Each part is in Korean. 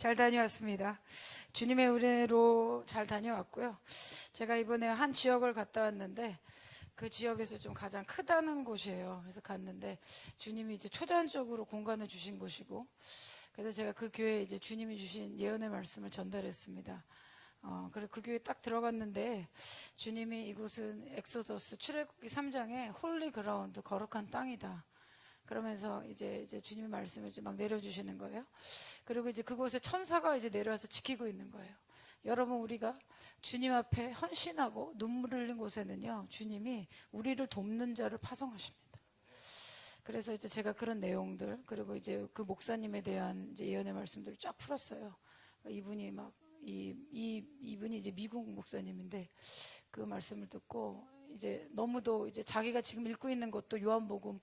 잘 다녀왔습니다. 주님의 은혜로 잘 다녀왔고요. 제가 이번에 한 지역을 갔다 왔는데 그 지역에서 좀 가장 크다는 곳이에요. 그래서 갔는데 주님이 이제 초자연적으로 공간을 주신 곳이고, 그래서 제가 그 교회에 이제 주님이 주신 예언의 말씀을 전달했습니다. 그리고 그 교회에 딱 들어갔는데 주님이 이곳은 엑소더스 출애굽기 3장에 홀리 그라운드, 거룩한 땅이다. 그러면서 이제 주님의 말씀을 이제 막 내려주시는 거예요. 그리고 이제 그곳에 천사가 이제 내려와서 지키고 있는 거예요. 여러분, 우리가 주님 앞에 헌신하고 눈물 흘린 곳에는요, 주님이 우리를 돕는 자를 파송하십니다. 그래서 이제 제가 그런 내용들, 그리고 이제 그 목사님에 대한 이제 예언의 말씀들을 쫙 풀었어요. 이분이 막 이분이 이제 미국 목사님인데 그 말씀을 듣고 이제 너무도 이제 자기가 지금 읽고 있는 것도 요한복음,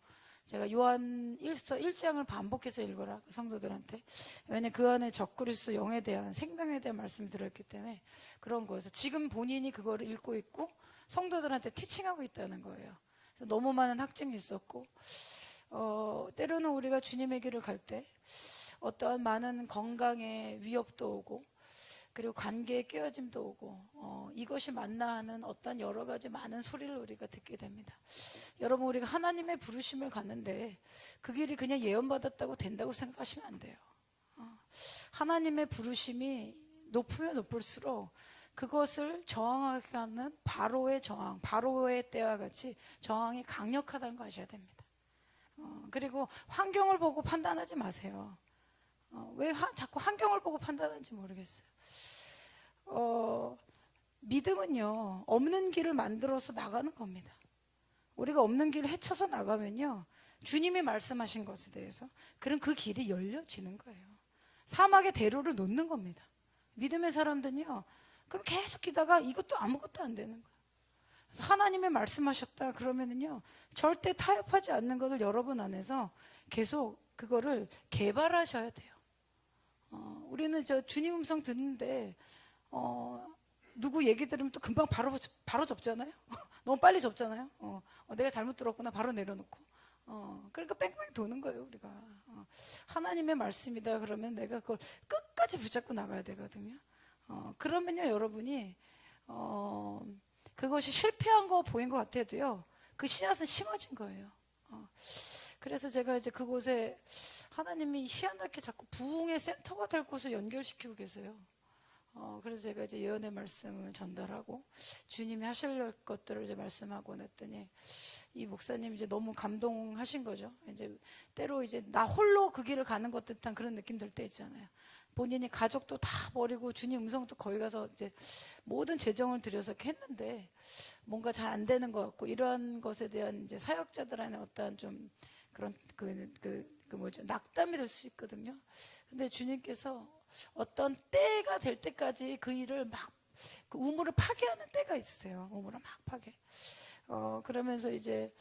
제가 요한 1서 1장을 반복해서 읽어라, 그 성도들한테. 왜냐면 그 안에 적그리스도 영에 대한, 생명에 대한 말씀이 들어있기 때문에 그런 거여서 지금 본인이 그거를 읽고 있고 성도들한테 티칭하고 있다는 거예요. 그래서 너무 많은 학증이 있었고, 때로는 우리가 주님의 길을 갈 때 어떠한 많은 건강에 위협도 오고, 그리고 관계에 깨어짐도 오고, 이것이 맞나 하는 어떤 여러 가지 많은 소리를 우리가 듣게 됩니다. 여러분, 우리가 하나님의 부르심을 갔는데 그 길이 그냥 예언받았다고 된다고 생각하시면 안 돼요. 하나님의 부르심이 높으면 높을수록 그것을 저항하게 하는 바로의 저항, 바로의 때와 같이 저항이 강력하다는 거 아셔야 됩니다. 그리고 환경을 보고 판단하지 마세요. 왜 자꾸 환경을 보고 판단하는지 모르겠어요. 믿음은요, 없는 길을 만들어서 나가는 겁니다. 우리가 없는 길을 헤쳐서 나가면요, 주님이 말씀하신 것에 대해서 그럼 그 길이 열려지는 거예요. 사막의 대로를 놓는 겁니다. 믿음의 사람들은요, 그럼 계속 기다가 이것도 아무것도 안 되는 거예요. 그래서 하나님이 말씀하셨다 그러면은요, 절대 타협하지 않는 것을 여러분 안에서 계속 그거를 개발하셔야 돼요. 우리는 주님 음성 듣는데 누구 얘기 들으면 또 금방 바로 접잖아요. 너무 빨리 접잖아요. 내가 잘못 들었구나, 바로 내려놓고. 그러니까 뺑뺑 도는 거예요, 우리가. 하나님의 말씀이다 그러면 내가 그걸 끝까지 붙잡고 나가야 되거든요. 그러면요, 여러분이 그것이 실패한 거 보인 것 같아도요, 그 씨앗은 심어진 거예요. 그래서 제가 이제 그곳에 하나님이 희한하게 자꾸 부흥의 센터가 될 곳을 연결시키고 계세요. 그래서 제가 이제 예언의 말씀을 전달하고 주님이 하실 것들을 이제 말씀하고 냈더니 이 목사님이 이제 너무 감동하신 거죠. 이제 때로 이제 나 홀로 그 길을 가는 것 듯한 그런 느낌 들 때 있잖아요. 본인이 가족도 다 버리고 주님 음성도 거기 가서 이제 모든 재정을 들여서 했는데 뭔가 잘 안 되는 것 같고, 이러한 것에 대한 이제 사역자들 안에 어떠한 좀 그런 낙담이 될 수 있거든요. 근데 주님께서 어떤 때가 될 때까지 그 일을 막, 그 우물을 파괴하는 때가 있으세요. 우물을 막 파괴. 그러면서 이제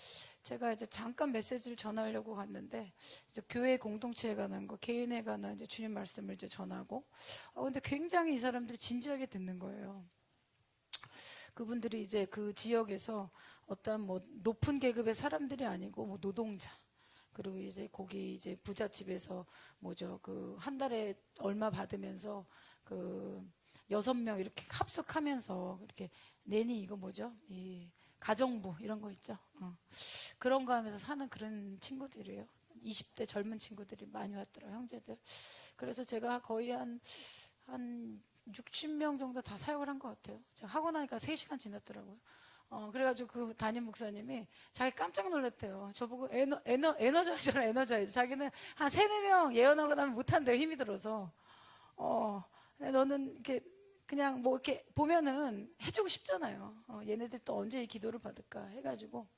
제가 이제 잠깐 메시지를 전하려고 갔는데, 이제 교회 공동체에 관한 거, 개인에 관한 이제 주님 말씀을 이제 전하고, 근데 굉장히 이 사람들이 진지하게 듣는 거예요. 그분들이 이제 그 지역에서 어떤 뭐 높은 계급의 사람들이 아니고 뭐 노동자, 그리고 이제 거기 이제 부잣집에서 그 한 달에 얼마 받으면서 그 6명 이렇게 합숙하면서 이렇게 내니 이거 이 가정부 이런 거 있죠. 그런 거 하면서 사는 그런 친구들이에요. 20대 젊은 친구들이 많이 왔더라고요, 형제들. 그래서 제가 거의 한 60명 정도 다 사역을 한 것 같아요. 제가 하고 나니까 3시간 지났더라고요. 그래가지고 그 담임 목사님이 자기 깜짝 놀랐대요. 저보고 에너자이저라, 에너자이저. 자기는 한 3-4명 예언하고 나면 못한대요, 힘이 들어서. 너는 이렇게 그냥 뭐 이렇게 보면은 해주고 싶잖아요. 얘네들 또 언제 이 기도를 받을까 해가지고.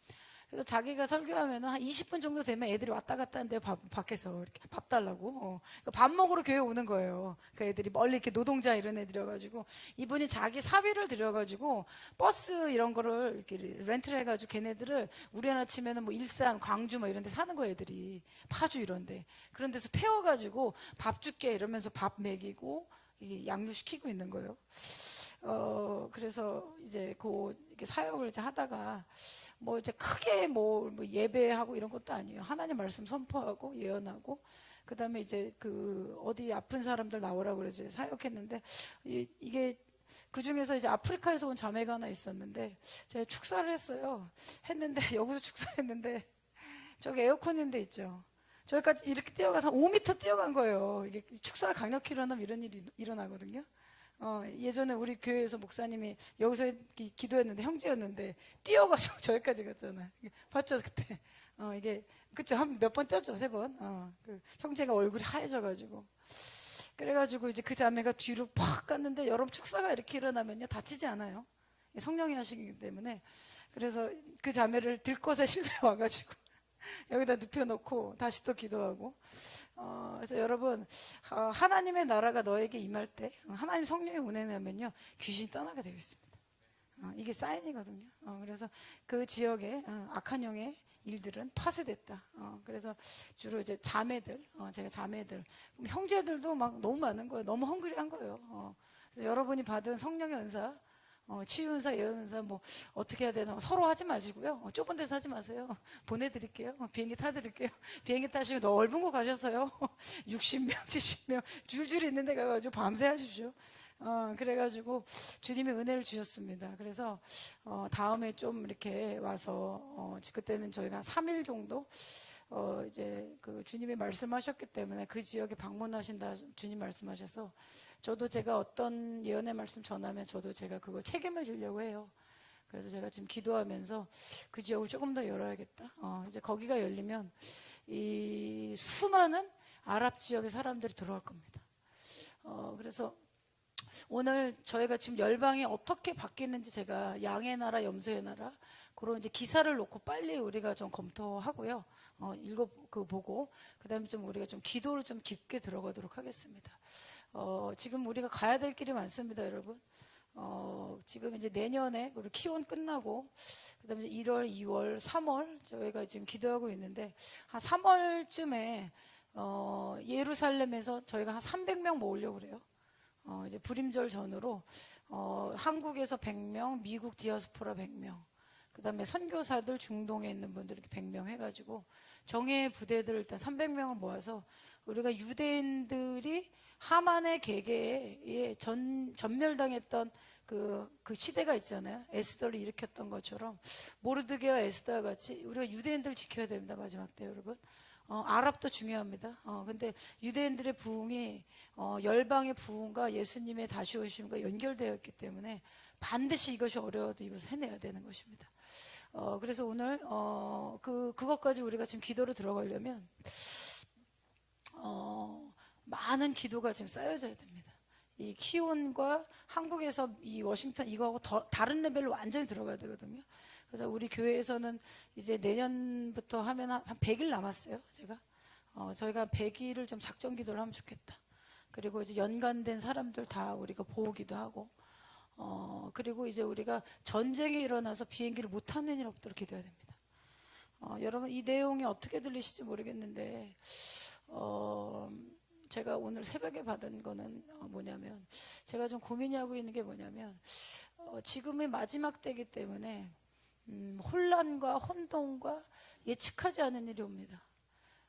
그래서 자기가 설교하면은 한 20분 정도 되면 애들이 왔다 갔다 하는데 밖에서 이렇게 밥 달라고. 밥 먹으러 교회 오는 거예요. 그 애들이 멀리 이렇게 노동자 이런 애들이어가지고, 이분이 자기 사비를 들여가지고 버스 이런 거를 이렇게 렌트를 해가지고 걔네들을 우리 하나 치면은 뭐 일산, 광주 뭐 이런 데 사는 거, 애들이 파주 이런 데. 그런 데서 태워가지고 밥 줄게 이러면서 밥 먹이고 양육시키고 있는 거예요. 그래서 이제 이렇게 사역을 이제 하다가 이제 크게 예배하고 이런 것도 아니에요. 하나님 말씀 선포하고 예언하고, 그다음에 이제 그 어디 아픈 사람들 나오라고 그래서 사역했는데 이게 그 중에서 이제 아프리카에서 온 자매가 하나 있었는데 제가 축사를 했어요. 했는데 여기서 축사를 했는데 저기 에어컨인 데 있죠. 저기까지 이렇게 뛰어가서 5m 뛰어간 거예요. 이게 축사가 강력히 일어나면 이런 일이 일어나거든요. 예전에 우리 교회에서 목사님이 여기서 기도했는데 형제였는데 뛰어가지고 저기까지 갔잖아요. 봤죠 그때? 이게 그쵸, 한 몇 번 뛰었죠, 3번. 그 형제가 얼굴이 하얘져가지고 그래가지고 이제 그 자매가 뒤로 팍 갔는데 여러분 축사가 이렇게 일어나면요 다치지 않아요. 성령이 하시기 때문에. 그래서 그 자매를 들것에 실려 와가지고 여기다 눕혀놓고 다시 또 기도하고. 그래서 여러분, 하나님의 나라가 너에게 임할 때 하나님 성령이 운행하면요 귀신이 떠나게 되어 있습니다. 이게 사인이거든요. 그래서 그 지역에 악한 영의 일들은 파쇄됐다. 그래서 주로 이제 자매들, 제가 자매들, 형제들도 막 너무 많은 거예요. 너무 헝그리한 거예요. 그래서 여러분이 받은 성령의 은사, 치유 은사, 예언 은사, 뭐 어떻게 해야 되나 서로 하지 마시고요. 좁은 데서 하지 마세요. 보내드릴게요. 비행기 타드릴게요. 비행기 타시고 넓은 곳 가셨어요. 60명, 70명 줄줄이 있는 데 가가지고 밤새 하십시오. 그래가지고 주님의 은혜를 주셨습니다. 그래서 다음에 좀 이렇게 와서 그때는 저희가 한 3일 정도 이제 그 주님이 말씀하셨기 때문에 그 지역에 방문하신다 주님 말씀하셔서 저도 제가 어떤 예언의 말씀 전하면 저도 제가 그걸 책임을 지려고 해요. 그래서 제가 지금 기도하면서 그 지역을 조금 더 열어야겠다. 이제 거기가 열리면 이 수많은 아랍 지역의 사람들이 들어올 겁니다. 그래서 오늘 저희가 지금 열방이 어떻게 바뀌는지 제가 양의 나라, 염소의 나라 그런 이제 기사를 놓고 빨리 우리가 좀 검토하고요. 보고 그다음에 좀 우리가 좀 기도를 좀 깊게 들어가도록 하겠습니다. 지금 우리가 가야 될 길이 많습니다, 여러분. 지금 이제 내년에 우리 키온 끝나고 그다음에 이제 1월, 2월, 3월 저희가 지금 기도하고 있는데 한 3월쯤에 예루살렘에서 저희가 한 300명 모으려고 그래요. 이제 불임절 전으로 한국에서 100명, 미국 디아스포라 100명, 그 다음에 선교사들 중동에 있는 분들 이렇게 100명 해가지고 정예 부대들을 일단 300명을 모아서 우리가 유대인들이 하만의 계계에 전멸당했던 그 시대가 있잖아요. 에스더를 일으켰던 것처럼 모르드게와 에스더와 같이 우리가 유대인들을 지켜야 됩니다. 마지막 때 여러분. 아랍도 중요합니다. 근데 유대인들의 부흥이 열방의 부흥과 예수님의 다시 오심과 연결되어 있기 때문에 반드시 이것이 어려워도 이것을 해내야 되는 것입니다. 그래서 오늘 그것까지 우리가 지금 기도로 들어가려면 많은 기도가 지금 쌓여져야 됩니다. 이 키온과 한국에서 이 워싱턴 이거하고 다른 레벨로 완전히 들어가야 되거든요. 그래서 우리 교회에서는 이제 내년부터 하면 한 100일 남았어요. 저희가 100일을 좀 작전 기도를 하면 좋겠다. 그리고 이제 연관된 사람들 다 우리가 보기도 하고, 그리고 이제 우리가 전쟁이 일어나서 비행기를 못 타는 일 없도록 기도해야 됩니다. 여러분 이 내용이 어떻게 들리실지 모르겠는데, 제가 오늘 새벽에 받은 거는 뭐냐면, 제가 좀 고민이 하고 있는 게 뭐냐면, 지금의 마지막 때이기 때문에 혼란과 혼동과 예측하지 않은 일이 옵니다.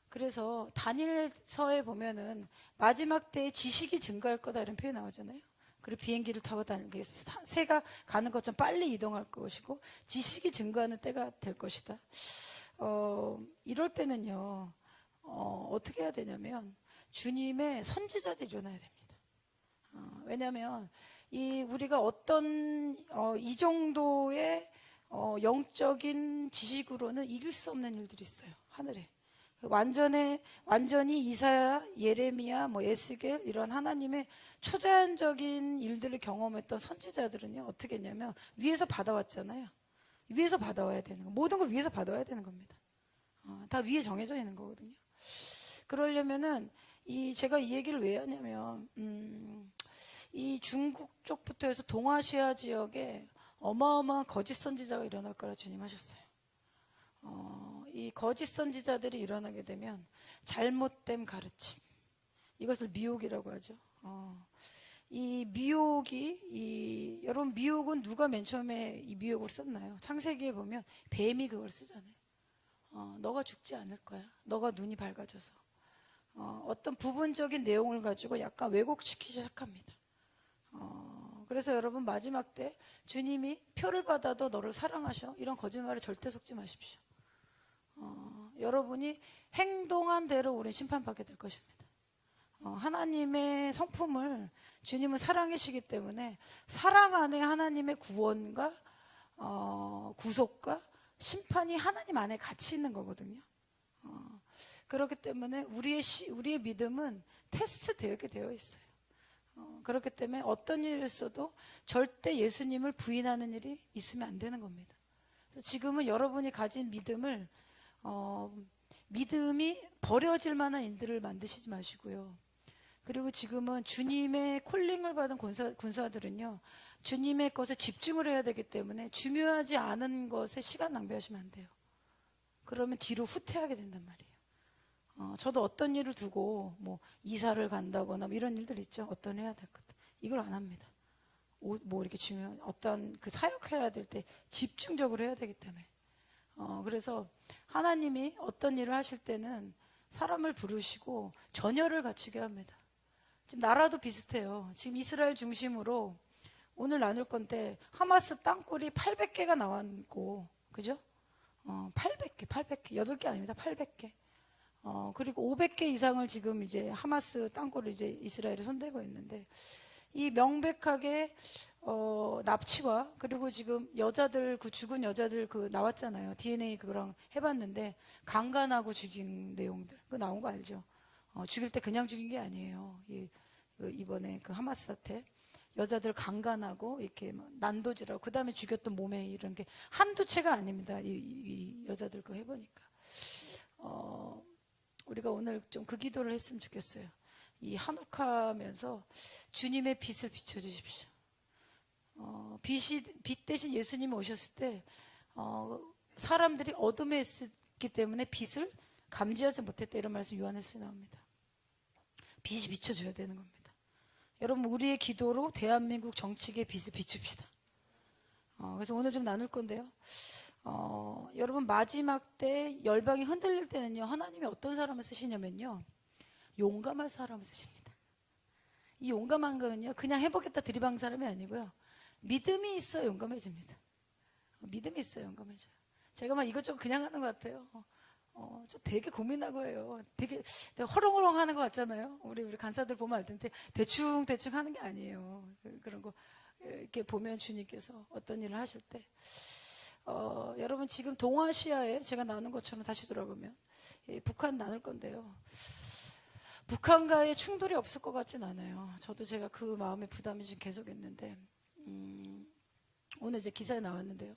그래서 다니엘서에 보면은 마지막 때에 지식이 증가할 거다 이런 표현이 나오잖아요. 그리고 비행기를 타고 다니는 새가 가는 것처럼 빨리 이동할 것이고 지식이 증가하는 때가 될 것이다. 이럴 때는요 어떻게 해야 되냐면 주님의 선지자들이 일어나야 됩니다. 왜냐하면 우리가 어떤 이 정도의 영적인 지식으로는 이길 수 없는 일들이 있어요. 하늘에 완전히 이사야, 예레미야, 에스겔 이런 하나님의 초자연적인 일들을 경험했던 선지자들은요 어떻게 했냐면 위에서 받아왔잖아요. 위에서 받아와야 되는 거, 모든 걸 위에서 받아와야 되는 겁니다. 다 위에 정해져 있는 거거든요. 그러려면은 제가 이 얘기를 왜 하냐면 이 중국 쪽부터 해서 동아시아 지역에 어마어마한 거짓 선지자가 일어날 거라 주님 하셨어요. 이 거짓 선지자들이 일어나게 되면 잘못된 가르침, 이것을 미혹이라고 하죠. 이 미혹이 여러분 미혹은 누가 맨 처음에 이 미혹을 썼나요? 창세기에 보면 뱀이 그걸 쓰잖아요. 너가 죽지 않을 거야. 너가 눈이 밝아져서. 어떤 부분적인 내용을 가지고 약간 왜곡시키기 시작합니다. 그래서 여러분 마지막 때 주님이 표를 받아도 너를 사랑하셔, 이런 거짓말에 절대 속지 마십시오. 여러분이 행동한 대로 우리는 심판받게 될 것입니다. 하나님의 성품을, 주님은 사랑이시기 때문에 사랑 안에 하나님의 구원과 구속과 심판이 하나님 안에 같이 있는 거거든요. 그렇기 때문에 우리의 믿음은 테스트 되게 되어 있어요. 그렇기 때문에 어떤 일을 있어도 절대 예수님을 부인하는 일이 있으면 안 되는 겁니다. 지금은 여러분이 가진 믿음을 믿음이 버려질 만한 일들을 만드시지 마시고요. 그리고 지금은 주님의 콜링을 받은 군사들은요, 주님의 것에 집중을 해야 되기 때문에 중요하지 않은 것에 시간 낭비하시면 안 돼요. 그러면 뒤로 후퇴하게 된단 말이에요. 저도 어떤 일을 두고 뭐 이사를 간다거나 뭐 이런 일들 있죠. 어떤 해야 될 것, 이걸 안 합니다. 뭐 이렇게 중요한 어떤 그 사역해야 될 때 집중적으로 해야 되기 때문에. 그래서 하나님이 어떤 일을 하실 때는 사람을 부르시고 전열을 갖추게 합니다. 지금 나라도 비슷해요. 지금 이스라엘 중심으로 오늘 나눌 건데 하마스 땅굴이 800개가 나왔고, 그죠? 800개, 8개 아닙니다. 800개. 그리고 500개 이상을 지금 이제 하마스 땅굴을 이제 이스라엘이 손대고 있는데, 이 명백하게 납치와, 그리고 지금 여자들, 그 죽은 여자들 그 나왔잖아요. DNA 그거랑 해봤는데 강간하고 죽인 내용들 그거 나온 거 알죠? 죽일 때 그냥 죽인 게 아니에요. 이번에 그 하마스 사태, 여자들 강간하고 이렇게 난도질하고 그 다음에 죽였던 몸에 이런 게 한두 채가 아닙니다. 이 여자들 거 해보니까. 우리가 오늘 좀 그 기도를 했으면 좋겠어요. 이 한욱하면서 주님의 빛을 비춰주십시오. 빛 대신 예수님이 오셨을 때 사람들이 어둠에 있었기 때문에 빛을 감지하지 못했다, 이런 말씀 요한에서 나옵니다. 빛이 비춰줘야 되는 겁니다. 여러분, 우리의 기도로 대한민국 정치계의 빛을 비춥시다. 그래서 오늘 좀 나눌 건데요. 여러분, 마지막 때 열방이 흔들릴 때는요, 하나님이 어떤 사람을 쓰시냐면요, 용감한 사람을 쓰십니다. 이 용감한 거는요, 그냥 해보겠다 들이박는 사람이 아니고요, 믿음이 있어야 용감해집니다. 믿음이 있어야 용감해져요. 제가 막 이것저것 그냥 하는 것 같아요. 저 되게 고민하고 해요. 되게 허렁허렁 하는 것 같잖아요. 우리 간사들 보면 알 텐데 대충 하는 게 아니에요. 그런 거 이렇게 보면 주님께서 어떤 일을 하실 때, 여러분 지금 동아시아에 제가 나눈 것처럼 다시 돌아보면 북한 나눌 건데요. 북한과의 충돌이 없을 것 같진 않아요. 저도 제가 그 마음의 부담이 지금 계속 있는데, 오늘 이제 기사에 나왔는데요.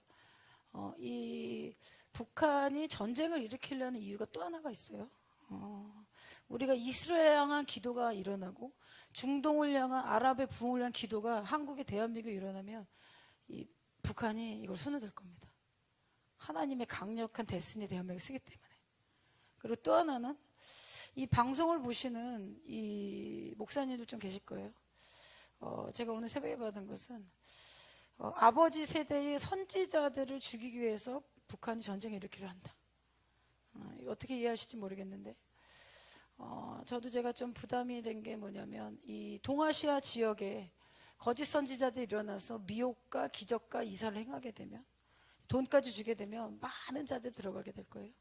이 북한이 전쟁을 일으키려는 이유가 또 하나가 있어요. 우리가 이스라엘 향한 기도가 일어나고 중동을 향한, 아랍의 부흥을 향한 기도가 한국의 대한민국에 일어나면 이 북한이 이걸 손을 댈 겁니다. 하나님의 강력한 데스니 대한민국을 쓰기 때문에. 그리고 또 하나는 이 방송을 보시는 이 목사님들 좀 계실 거예요. 제가 오늘 새벽에 받은 것은 아버지 세대의 선지자들을 죽이기 위해서 북한이 전쟁을 일으키려 한다. 이거 어떻게 이해하실지 모르겠는데, 저도 제가 좀 부담이 된 게 뭐냐면, 이 동아시아 지역에 거짓 선지자들이 일어나서 미혹과 기적과 이사를 행하게 되면, 돈까지 주게 되면 많은 자들 들어가게 될 거예요.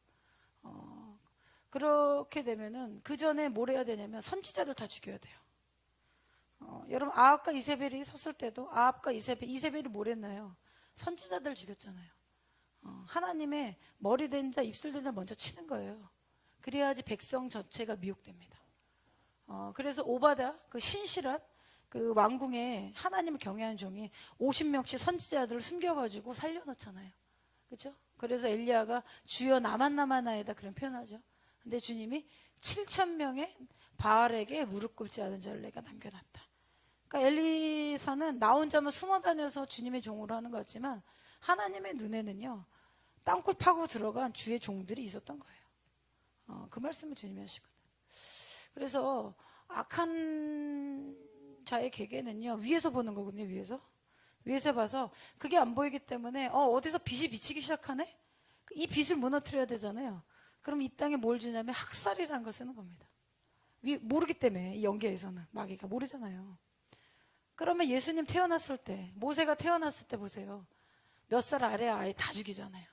그렇게 되면은 그 전에 뭘 해야 되냐면 선지자들 다 죽여야 돼요. 여러분, 아합과 이세벨이 섰을 때도 아합과 이세벨이 뭘 했나요? 선지자들 죽였잖아요. 하나님의 머리 된 자, 입술 된 자 먼저 치는 거예요. 그래야지 백성 전체가 미혹됩니다. 그래서 오바다, 그 신실한 그 왕궁에 하나님을 경외하는 종이 50명씩 선지자들을 숨겨가지고 살려놓잖아요. 그렇죠? 그래서 엘리야가 주여 나만 남아나이다, 그런 표현하죠. 근데 주님이 7,000명의 바알에게 무릎 꿇지 않은 자를 내가 남겨놨다. 그러니까 엘리사는 나 혼자만 숨어 다녀서 주님의 종으로 하는 것 같지만, 하나님의 눈에는요, 땅굴 파고 들어간 주의 종들이 있었던 거예요. 그 말씀을 주님이 하시거든요. 그래서 악한 자의 계계는요, 위에서 보는 거거든요. 위에서 봐서 그게 안 보이기 때문에 어디서 빛이 비치기 시작하네? 이 빛을 무너뜨려야 되잖아요. 그럼 이 땅에 뭘 주냐면 학살이라는 걸 쓰는 겁니다. 모르기 때문에 이 영계에서는 마귀가 모르잖아요. 그러면 예수님 태어났을 때, 모세가 태어났을 때 보세요. 몇 살 아래 아이 다 죽이잖아요.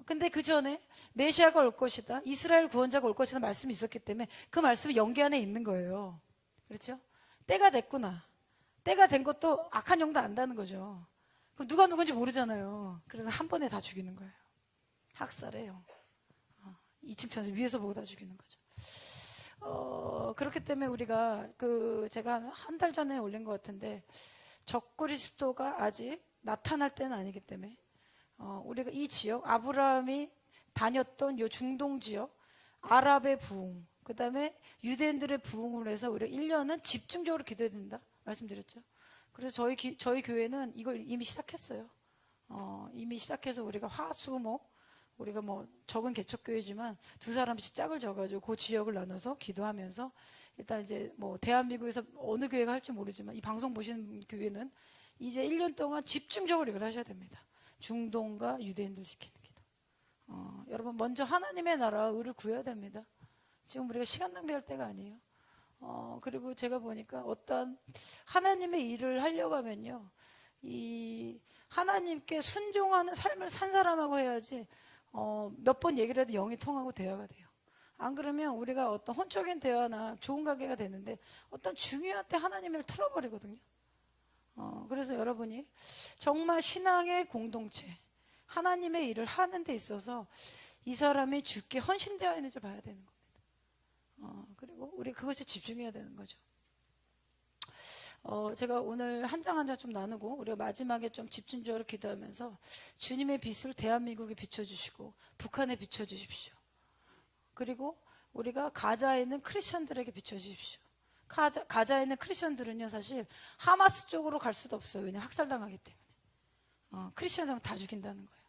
근데 그 전에 메시아가 올 것이다, 이스라엘 구원자가 올 것이다 말씀이 있었기 때문에 그 말씀이 영계 안에 있는 거예요. 그렇죠? 때가 됐구나. 때가 된 것도 악한 영도 안다는 거죠. 누가 누군지 모르잖아요. 그래서 한 번에 다 죽이는 거예요. 학살해요. 2층 천사 위에서 보고 다 죽이는 거죠. 그렇기 때문에 우리가 제가 한 달 전에 올린 것 같은데, 적그리스도가 아직 나타날 때는 아니기 때문에 우리가 이 지역, 아브라함이 다녔던 요 중동 지역, 아랍의 부흥, 그 다음에 유대인들의 부흥을 해서 우리가 1년은 집중적으로 기도해야 된다 말씀드렸죠. 그래서 저희 교회는 이걸 이미 시작했어요. 이미 시작해서 우리가 화수목, 우리가 적은 개척교회지만 두 사람씩 짝을 져가지고 그 지역을 나눠서 기도하면서, 일단 이제 대한민국에서 어느 교회가 할지 모르지만 이 방송 보시는 교회는 이제 1년 동안 집중적으로 이걸 하셔야 됩니다. 중동과 유대인들 시키는 기도. 여러분, 먼저 하나님의 나라 의를 구해야 됩니다. 지금 우리가 시간 낭비할 때가 아니에요. 그리고 제가 보니까 어떤 하나님의 일을 하려고 하면요, 이 하나님께 순종하는 삶을 산 사람하고 해야지 몇 번 얘기를 해도 영이 통하고 대화가 돼요. 안 그러면 우리가 어떤 혼적인 대화나 좋은 관계가 되는데 어떤 중요한 때 하나님을 틀어버리거든요. 그래서 여러분이 정말 신앙의 공동체, 하나님의 일을 하는 데 있어서 이 사람이 주께 헌신되어 있는지 봐야 되는 겁니다. 그리고 우리 그것에 집중해야 되는 거죠. 제가 오늘 한 장 한 장 좀 나누고 우리가 마지막에 좀 집중적으로 기도하면서 주님의 빛을 대한민국에 비춰주시고 북한에 비춰주십시오. 그리고 우리가 가자에 있는 크리스천들에게 비춰주십시오. 가자에 있는 크리스천들은요, 사실 하마스 쪽으로 갈 수도 없어요. 왜냐하면 학살당하기 때문에. 크리스천들은 다 죽인다는 거예요.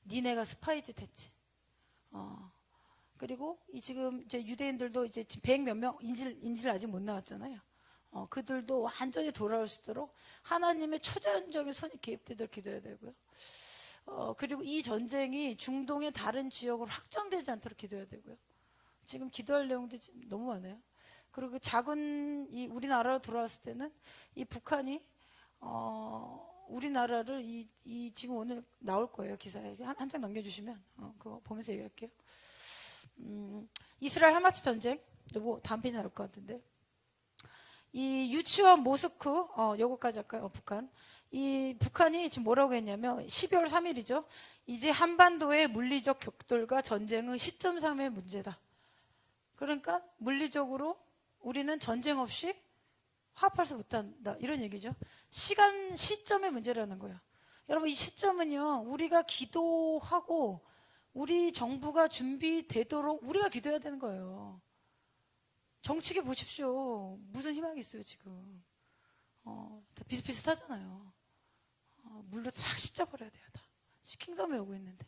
니네가 스파이짓 했지. 그리고 지금 이제 유대인들도 이제 100 몇 명 인질 아직 못 나왔잖아요. 그들도 완전히 돌아올 수 있도록 하나님의 초자연적인 손이 개입되도록 기도해야 되고요. 그리고 이 전쟁이 중동의 다른 지역으로 확장되지 않도록 기도해야 되고요. 지금 기도할 내용들이 너무 많아요. 그리고 작은 우리나라로 돌아왔을 때는 이 북한이 우리나라를 지금 오늘 나올 거예요. 기사에 한 장 넘겨주시면 그거 보면서 얘기할게요. 이스라엘 하마스 전쟁, 다음 페이지 나올 것 같은데, 이 유치원 모스크, 요거까지 할까요? 북한. 이 북한이 지금 뭐라고 했냐면 12월 3일이죠. 이제 한반도의 물리적 격돌과 전쟁은 시점상의 문제다. 그러니까 물리적으로 우리는 전쟁 없이 화합할 수 못한다, 이런 얘기죠. 시점의 문제라는 거예요. 여러분, 이 시점은요, 우리가 기도하고 우리 정부가 준비되도록 우리가 기도해야 되는 거예요. 정치계 보십시오. 무슨 희망이 있어요, 지금. 다 비슷비슷하잖아요. 물로 다 씻어버려야 돼요, 다. 킹덤에 오고 있는데.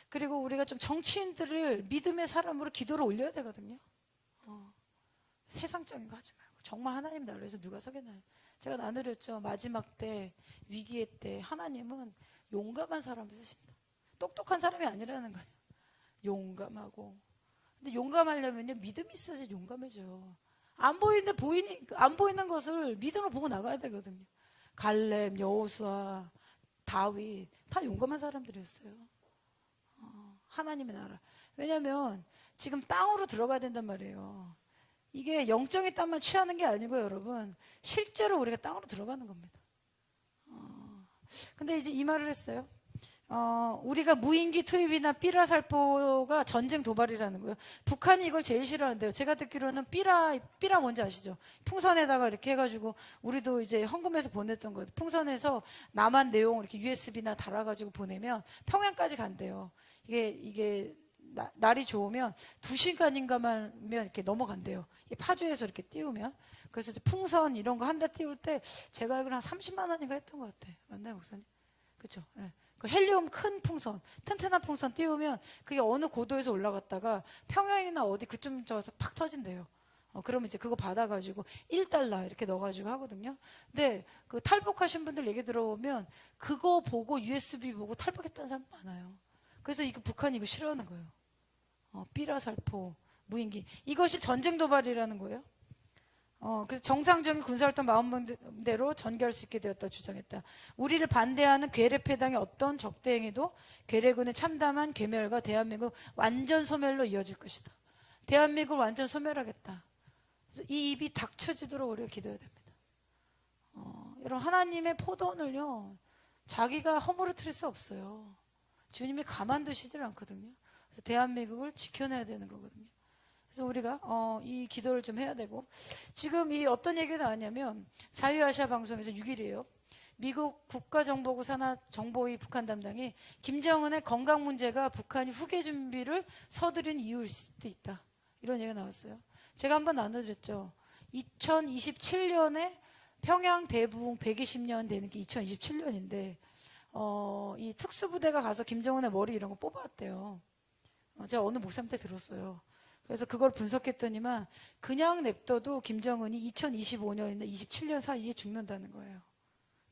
그리고 우리가 좀 정치인들을 믿음의 사람으로 기도를 올려야 되거든요. 세상적인 거 하지 말고 정말 하나님 나라에서 누가 서겠나요? 제가 나누렸죠. 마지막 때, 위기의 때 하나님은 용감한 사람을 쓰신다. 똑똑한 사람이 아니라는 거예요. 용감하고. 근데 용감하려면요, 믿음이 있어야지 용감해져. 안 보이는 것을 믿음으로 보고 나가야 되거든요. 갈렙, 여호수아, 다윗 다 용감한 사람들이었어요. 하나님의 나라. 왜냐하면 지금 땅으로 들어가야 된단 말이에요. 이게 영적인 땅만 취하는 게 아니고 여러분, 실제로 우리가 땅으로 들어가는 겁니다. 근데 이제 이 말을 했어요. 우리가 무인기 투입이나 삐라살포가 전쟁 도발이라는 거예요. 북한이 이걸 제일 싫어하는데요. 제가 듣기로는 삐라 뭔지 아시죠? 풍선에다가 이렇게 해가지고 우리도 이제 헌금해서 보냈던 거예요. 풍선에서 남한 내용 이렇게 USB나 달아가지고 보내면 평양까지 간대요. 이게 날이 좋으면 2시간인가만 이렇게 넘어간대요. 파주에서 이렇게 띄우면. 그래서 풍선 이런 거 한 대 띄울 때 제가 알기로 한 30만 원인가 했던 것 같아요. 맞나요, 목사님? 그렇죠? 네. 그 헬리움 큰 풍선, 튼튼한 풍선 띄우면 그게 어느 고도에서 올라갔다가 평양이나 어디 그쯤 저어서 팍 터진대요. 그러면 이제 그거 받아가지고 $1 이렇게 넣어가지고 하거든요. 근데 그 탈북하신 분들 얘기 들어보면 그거 보고 USB 보고 탈북했다는 사람 많아요. 그래서 북한이 이거 싫어하는 거예요. 삐라살포, 무인기. 이것이 전쟁 도발이라는 거예요. 그래서 정상적인 군사활동 마음대로 전개할 수 있게 되었다 주장했다. 우리를 반대하는 괴뢰패당의 어떤 적대행위도 괴뢰군의 참담한 괴멸과 대한민국 완전 소멸로 이어질 것이다. 대한민국을 완전 소멸하겠다. 그래서 이 입이 닥쳐지도록 우리가 기도해야 됩니다. 여러분, 하나님의 포도원을요, 자기가 허물어뜨릴 수 없어요. 주님이 가만두시질 않거든요. 그래서 대한민국을 지켜내야 되는 거거든요. 그래서 우리가 이 기도를 좀 해야 되고, 지금 이 어떤 얘기가 나왔냐면 자유아시아 방송에서 6일이에요. 미국 국가정보국 산하 정보위 북한 담당이 김정은의 건강 문제가 북한이 후계 준비를 서두른 이유일 수도 있다, 이런 얘기가 나왔어요. 제가 한번 나눠드렸죠. 2027년에 평양 대부흥 120년 되는 게 2027년인데 이 특수부대가 가서 김정은의 머리 이런 거 뽑아왔대요. 제가 어느 목사한테 들었어요. 그래서 그걸 분석했더니만 그냥 냅둬도 김정은이 2025년이나 27년 사이에 죽는다는 거예요.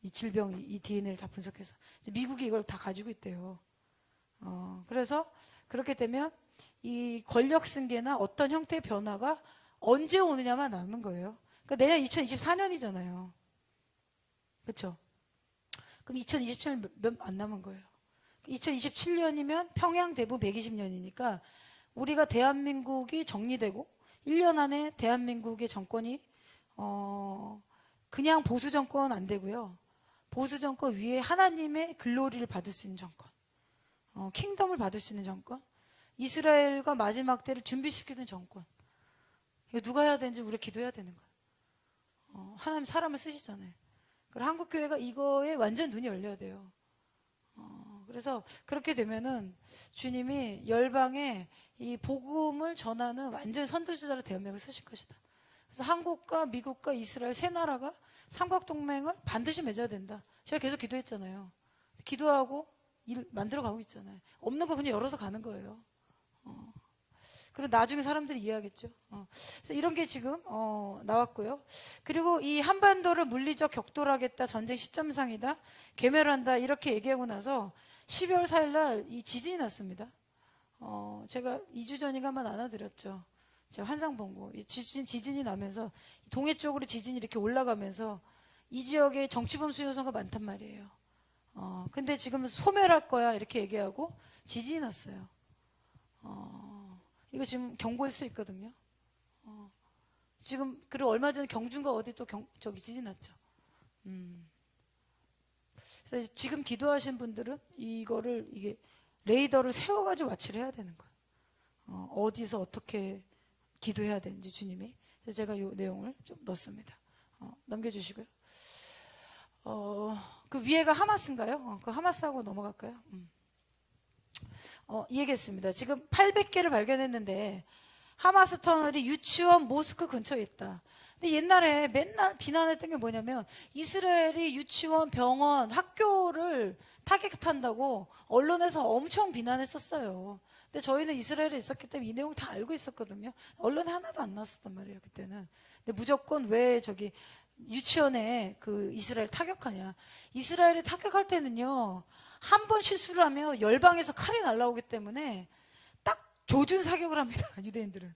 이 질병, 이 DNA를 다 분석해서. 미국이 이걸 다 가지고 있대요. 그래서 그렇게 되면 이 권력 승계나 어떤 형태의 변화가 언제 오느냐만 남은 거예요. 그러니까 내년 2024년이잖아요. 그렇죠? 그럼 2027년 몇 안 남은 거예요. 2027년이면 평양 대부 120년이니까 우리가 대한민국이 정리되고 1년 안에 대한민국의 정권이 그냥 보수 정권 안 되고요. 보수 정권 위에 하나님의 글로리를 받을 수 있는 정권, 킹덤을 받을 수 있는 정권, 이스라엘과 마지막 때를 준비시키는 정권. 이거 누가 해야 되는지 우리가 기도해야 되는 거예요. 하나님 사람을 쓰시잖아요. 그리고 한국교회가 이거에 완전 눈이 열려야 돼요. 그래서 그렇게 되면은 주님이 열방에 이 복음을 전하는 완전 선두주자로 대한민국을 쓰실 것이다. 그래서 한국과 미국과 이스라엘 세 나라가 삼각동맹을 반드시 맺어야 된다. 제가 계속 기도했잖아요. 기도하고 일 만들어가고 있잖아요. 없는 거 그냥 열어서 가는 거예요. 그리고 나중에 사람들이 이해하겠죠. 그래서 이런 게 지금 나왔고요. 그리고 이 한반도를 물리적 격돌하겠다, 전쟁 시점상이다, 괴멸한다, 이렇게 얘기하고 나서 12월 4일 날 이 지진이 났습니다. 제가 2주 전인가 한번 안아드렸죠. 제가 환상 본 거. 지진이 나면서 동해 쪽으로 지진이 이렇게 올라가면서 이 지역에 정치범 수요소가 많단 말이에요. 근데 지금 소멸할 거야 이렇게 얘기하고 지진이 났어요. 이거 지금 경고일 수 있거든요. 지금 그리고 얼마 전에 경주인가 어디 또 저기 지진 났죠. 그래서 지금 기도하신 분들은 이거를 이게 레이더를 세워가지고 와치를 해야 되는 거예요. 어디서 어떻게 기도해야 되는지 주님이. 그래서 제가 이 내용을 좀 넣었습니다. 넘겨주시고요. 그 위에가 하마스인가요? 그 하마스하고 넘어갈까요? 이 얘기했습니다. 지금 800개를 발견했는데 하마스 터널이 유치원 모스크 근처에 있다. 근데 옛날에 맨날 비난했던 게 뭐냐면 이스라엘이 유치원, 병원, 학교를 타겟한다고 언론에서 엄청 비난했었어요. 근데 저희는 이스라엘에 있었기 때문에 이 내용을 다 알고 있었거든요. 언론에 하나도 안 나왔었단 말이에요, 그때는. 근데 무조건 왜 저기 유치원에 그 이스라엘 타격하냐. 이스라엘이 타격할 때는요, 한 번 실수를 하면 열방에서 칼이 날라오기 때문에 딱 조준 사격을 합니다, 유대인들은.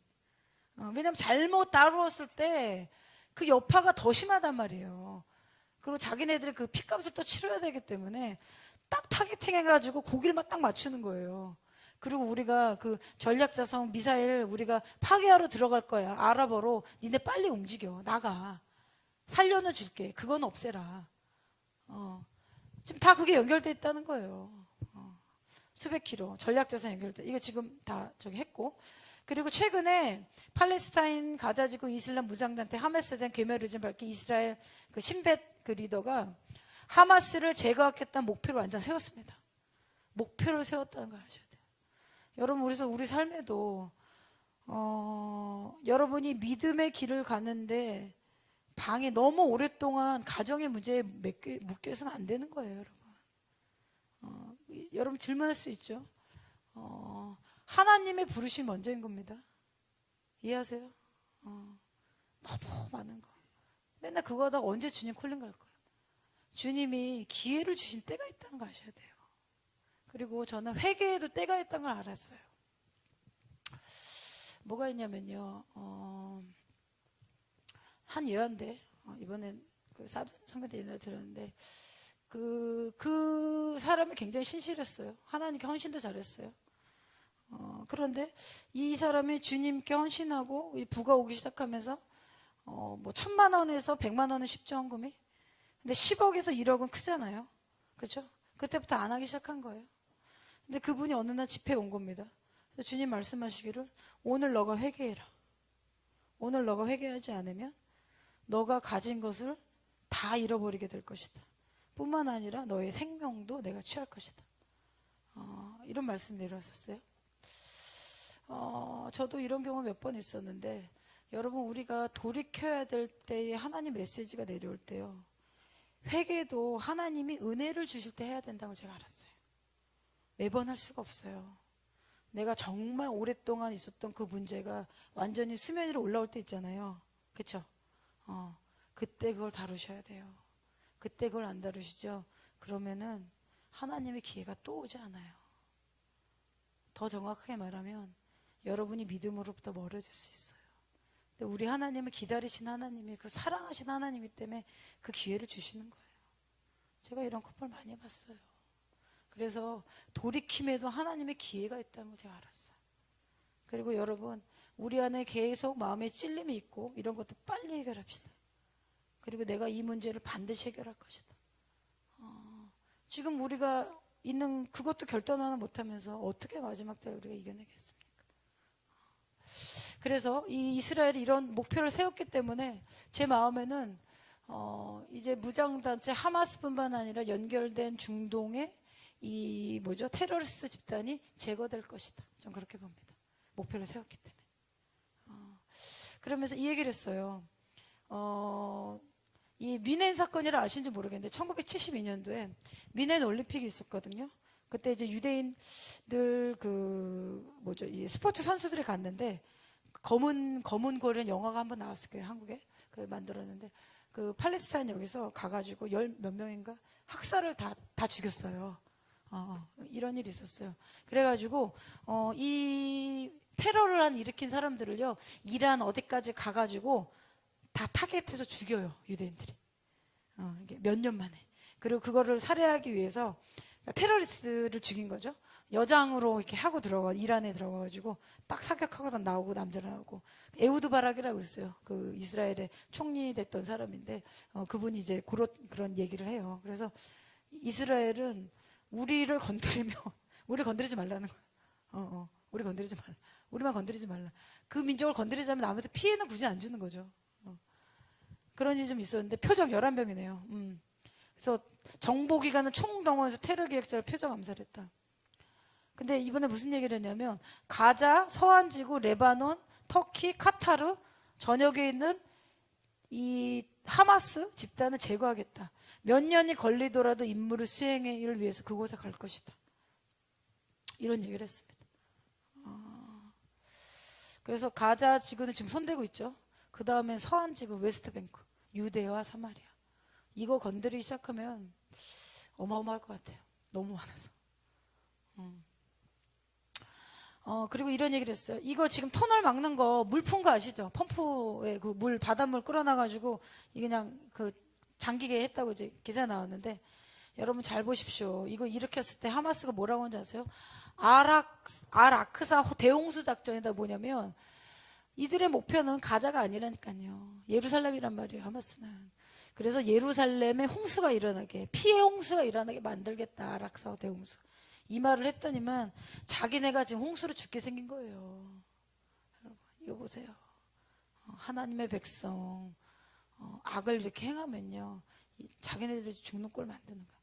왜냐면 잘못 다루었을 때 그 여파가 더 심하단 말이에요. 그리고 자기네들이 그 핏값을 또 치러야 되기 때문에 딱 타겟팅 해가지고 고기를 딱 맞추는 거예요. 그리고 우리가 그 전략자성 미사일 우리가 파괴하러 들어갈 거야. 아랍어로 니네 빨리 움직여. 나가. 살려는 줄게. 그건 없애라. 지금 다 그게 연결돼 있다는 거예요. 수백 킬로 전략자산 연결돼. 이거 지금 다 저기 했고. 그리고 최근에 팔레스타인 가자지구 이슬람 무장단체 하마스에 대한 괴멸의지를 밝힌 이스라엘 그 신벳 그 리더가 하마스를 제거하겠다는 목표를 완전 세웠습니다. 목표를 세웠다는 걸 아셔야 돼요. 여러분, 그래서 우리 삶에도 여러분이 믿음의 길을 가는데 방에 너무 오랫동안 가정의 문제에 묶여 있으면 안 되는 거예요, 여러분. 여러분 질문할 수 있죠. 하나님의 부르심이 먼저인 겁니다. 이해하세요? 너무 많은 거. 맨날 그거 하다가 언제 주님 콜링 갈 거예요. 주님이 기회를 주신 때가 있다는 거 아셔야 돼요. 그리고 저는 회개에도 때가 있다는 걸 알았어요. 뭐가 있냐면요. 한 예언대, 이번엔 그 사전 선교 때 옛날에 들었는데, 그 사람이 굉장히 신실했어요. 하나님께 헌신도 잘했어요. 그런데 이 사람이 주님께 헌신하고 이 부가 오기 시작하면서 뭐 1,000만 원에서 100만 원은 쉽죠, 헌금이. 근데 10억에서 1억은 크잖아요. 그렇죠? 그때부터 안 하기 시작한 거예요. 근데 그분이 어느 날 집회에 온 겁니다. 주님 말씀하시기를 오늘 너가 회개해라. 오늘 너가 회개하지 않으면 너가 가진 것을 다 잃어버리게 될 것이다. 뿐만 아니라 너의 생명도 내가 취할 것이다. 이런 말씀 내려왔었어요. 저도 이런 경우 몇 번 있었는데, 여러분, 우리가 돌이켜야 될 때에 하나님 메시지가 내려올 때요, 회개도 하나님이 은혜를 주실 때 해야 된다고 제가 알았어요. 매번 할 수가 없어요. 내가 정말 오랫동안 있었던 그 문제가 완전히 수면 위로 올라올 때 있잖아요. 그쵸? 그때 그걸 다루셔야 돼요. 그때 그걸 안 다루시죠? 그러면은 하나님의 기회가 또 오지 않아요. 더 정확하게 말하면 여러분이 믿음으로부터 멀어질 수 있어요. 근데 우리 하나님을 기다리신 하나님이, 그 사랑하신 하나님이기 때문에 그 기회를 주시는 거예요. 제가 이런 커플 많이 봤어요. 그래서 돌이킴에도 하나님의 기회가 있다는 걸 제가 알았어요. 그리고 여러분, 우리 안에 계속 마음에 찔림이 있고 이런 것도 빨리 해결합시다. 그리고 내가 이 문제를 반드시 해결할 것이다. 지금 우리가 있는 그것도 결단 하나 못하면서 어떻게 마지막 때 우리가 이겨내겠습니까? 그래서 이 이스라엘이 이런 목표를 세웠기 때문에 제 마음에는 이제 무장단체 하마스뿐만 아니라 연결된 중동의 이 테러리스트 집단이 제거될 것이다. 전 그렇게 봅니다. 목표를 세웠기 때문에. 그러면서 이 얘기를 했어요. 이 미넨 사건이라 아시는지 모르겠는데 1972년도에 미넨 올림픽이 있었거든요. 그때 이제 유대인들 이 스포츠 선수들이 갔는데 검은 고리는 영화가 한번 나왔을 거예요. 한국에 만들었는데 그 팔레스타인 여기서 가가지고 몇 명인가 학살을 다 죽였어요. 이런 일이 있었어요. 그래가지고 이 테러를 일으킨 사람들을요, 이란 어디까지 가가지고 다 타겟해서 죽여요, 유대인들이. 이게 몇 년 만에. 그리고 그거를 살해하기 위해서 테러리스트를 죽인 거죠. 여장으로 이렇게 하고 이란에 들어가가지고 딱 사격하고 나오고 남자를 하고. 에우드 바락이라고 있어요. 그 이스라엘의 총리 됐던 사람인데, 그분이 이제 그런 얘기를 해요. 그래서 이스라엘은 우리를 건드리면, 우리 건드리지 말라는 거야. 우리 건드리지 말라. 우리만 건드리지 말라. 그 민족을 건드리자면 남한테 피해는 굳이 안 주는 거죠. 그런 일이 좀 있었는데 표적 11명이네요. 그래서 정보기관은 총동원해서 테러 기획자를 표적 암살했다. 근데 이번에 무슨 얘기를 했냐면 가자, 서한지구, 레바논, 터키, 카타르 전역에 있는 이 하마스 집단을 제거하겠다. 몇 년이 걸리더라도 임무를 수행을 위해서 그곳에 갈 것이다. 이런 얘기를 했습니다. 그래서 가자 지구는 지금 손대고 있죠. 그 다음에 서한지구, 웨스트뱅크, 유대와 사마리아. 이거 건드리기 시작하면 어마어마할 것 같아요. 너무 많아서. 그리고 이런 얘기를 했어요. 이거 지금 터널 막는 거 물 푼 거 아시죠? 펌프에 그 바닷물 끌어놔가지고 이게 그냥 잠기게 했다고 이제 기사 나왔는데, 여러분 잘 보십시오. 이거 일으켰을 때 하마스가 뭐라고 하는지 아세요? 아크사 대홍수 작전이다. 뭐냐면 이들의 목표는 가자가 아니라니까요. 예루살렘이란 말이에요, 하마스는. 그래서 예루살렘에 홍수가 일어나게, 피해 홍수가 일어나게 만들겠다. 아락사 대홍수. 이 말을 했더니만 자기네가 지금 홍수로 죽게 생긴 거예요. 여러분, 이거 보세요. 하나님의 백성, 악을 이렇게 행하면요, 자기네들이 죽는 꼴 만드는 거예요.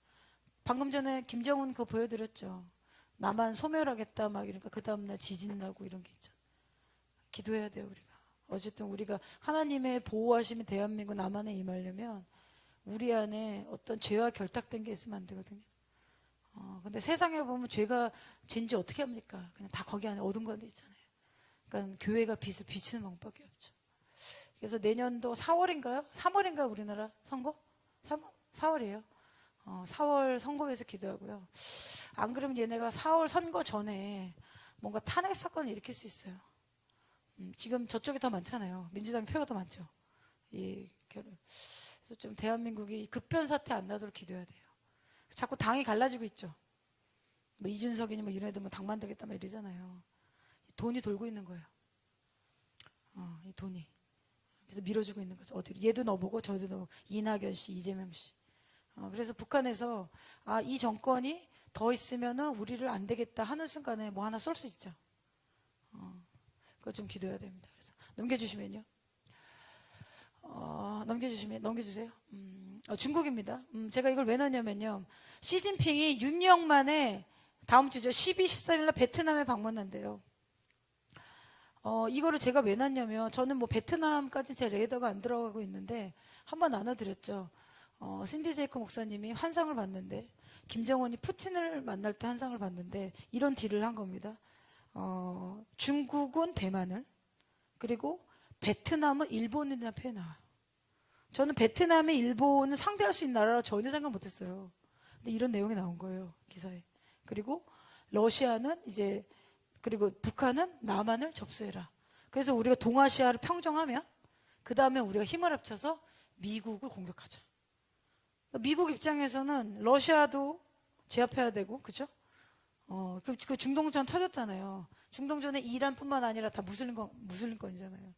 방금 전에 김정은 그거 보여드렸죠. 나만 소멸하겠다 막 이러니까 그 다음날 지진 나고 이런 게 있죠. 기도해야 돼요, 우리가. 어쨌든 우리가 하나님의 보호하심이 대한민국 남한에 임하려면 우리 안에 어떤 죄와 결탁된 게 있으면 안 되거든요. 근데 세상에 보면 죄인지 어떻게 합니까? 그냥 다 거기 안에 어둠 가운데 있잖아요. 그러니까 교회가 빛을 비추는 방법이 없죠. 그래서 내년도 4월인가요? 3월인가요? 우리나라 선거? 4월이에요. 4월 선거에서 기도하고요. 안 그러면 얘네가 4월 선거 전에 뭔가 탄핵 사건을 일으킬 수 있어요. 지금 저쪽이 더 많잖아요. 민주당이 표가 더 많죠. 그래서 좀 대한민국이 급변 사태 안 나도록 기도해야 돼요. 자꾸 당이 갈라지고 있죠. 뭐 이준석이니 뭐 이런 애들 뭐 당 만들겠다 막 이러잖아요. 돈이 돌고 있는 거예요. 이 돈이. 그래서 밀어주고 있는 거죠. 어디 얘도 넣어보고 저도 넣어보고 이낙연 씨, 이재명 씨. 그래서 북한에서 이 정권이 더 있으면은 우리를 안 되겠다 하는 순간에 뭐 하나 쏠 수 있죠. 그거 좀 기도해야 됩니다. 그래서 넘겨주시면요. 넘겨주세요. 중국입니다. 제가 이걸 왜 넣냐면요. 시진핑이 6년 만에 다음 주죠. 12, 13일날 베트남에 방문한대요. 이거를 제가 왜 놨냐면 저는 뭐 베트남까지 제 레이더가 안 들어가고 있는데 한번 나눠드렸죠. 신디 제이크 목사님이 환상을 봤는데 김정은이 푸틴을 만날 때 환상을 봤는데 이런 딜을 한 겁니다. 중국은 대만을 그리고 베트남은 일본이라는 표현이 나와요. 저는 베트남이 일본을 상대할 수 있는 나라라 전혀 생각 못했어요. 근데 이런 내용이 나온 거예요 기사에. 그리고 러시아는 이제 그리고 북한은 남한을 접수해라. 그래서 우리가 동아시아를 평정하면 그 다음에 우리가 힘을 합쳐서 미국을 공격하자. 미국 입장에서는 러시아도 제압해야 되고, 그죠? 그 중동전 터졌잖아요. 중동전에 이란뿐만 아니라 다 무슬림권이잖아요.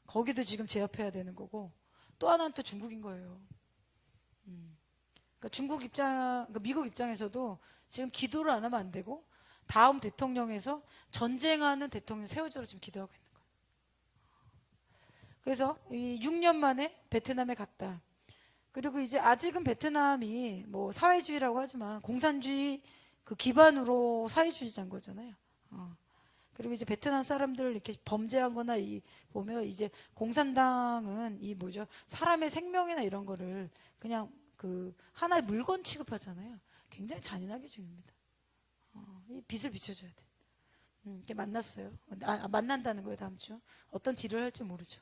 거기도 지금 제압해야 되는 거고, 또 하나는 또 중국인 거예요. 그러니까 미국 입장에서도 지금 기도를 안 하면 안 되고, 다음 대통령에서 전쟁하는 대통령 세워주라 지금 기도하고 있는 거예요. 그래서 이 6년 만에 베트남에 갔다. 그리고 이제 아직은 베트남이 뭐 사회주의라고 하지만 공산주의 그 기반으로 사회주의자인 거잖아요. 그리고 이제 베트남 사람들 이렇게 범죄한 거나 보면 이제 공산당은 사람의 생명이나 이런 거를 그냥 그 하나의 물건 취급하잖아요. 굉장히 잔인하게 중요합니다. 이 빛을 비춰줘야 돼. 이렇게 만났어요. 만난다는 거예요, 다음 주. 어떤 딜을 할지 모르죠.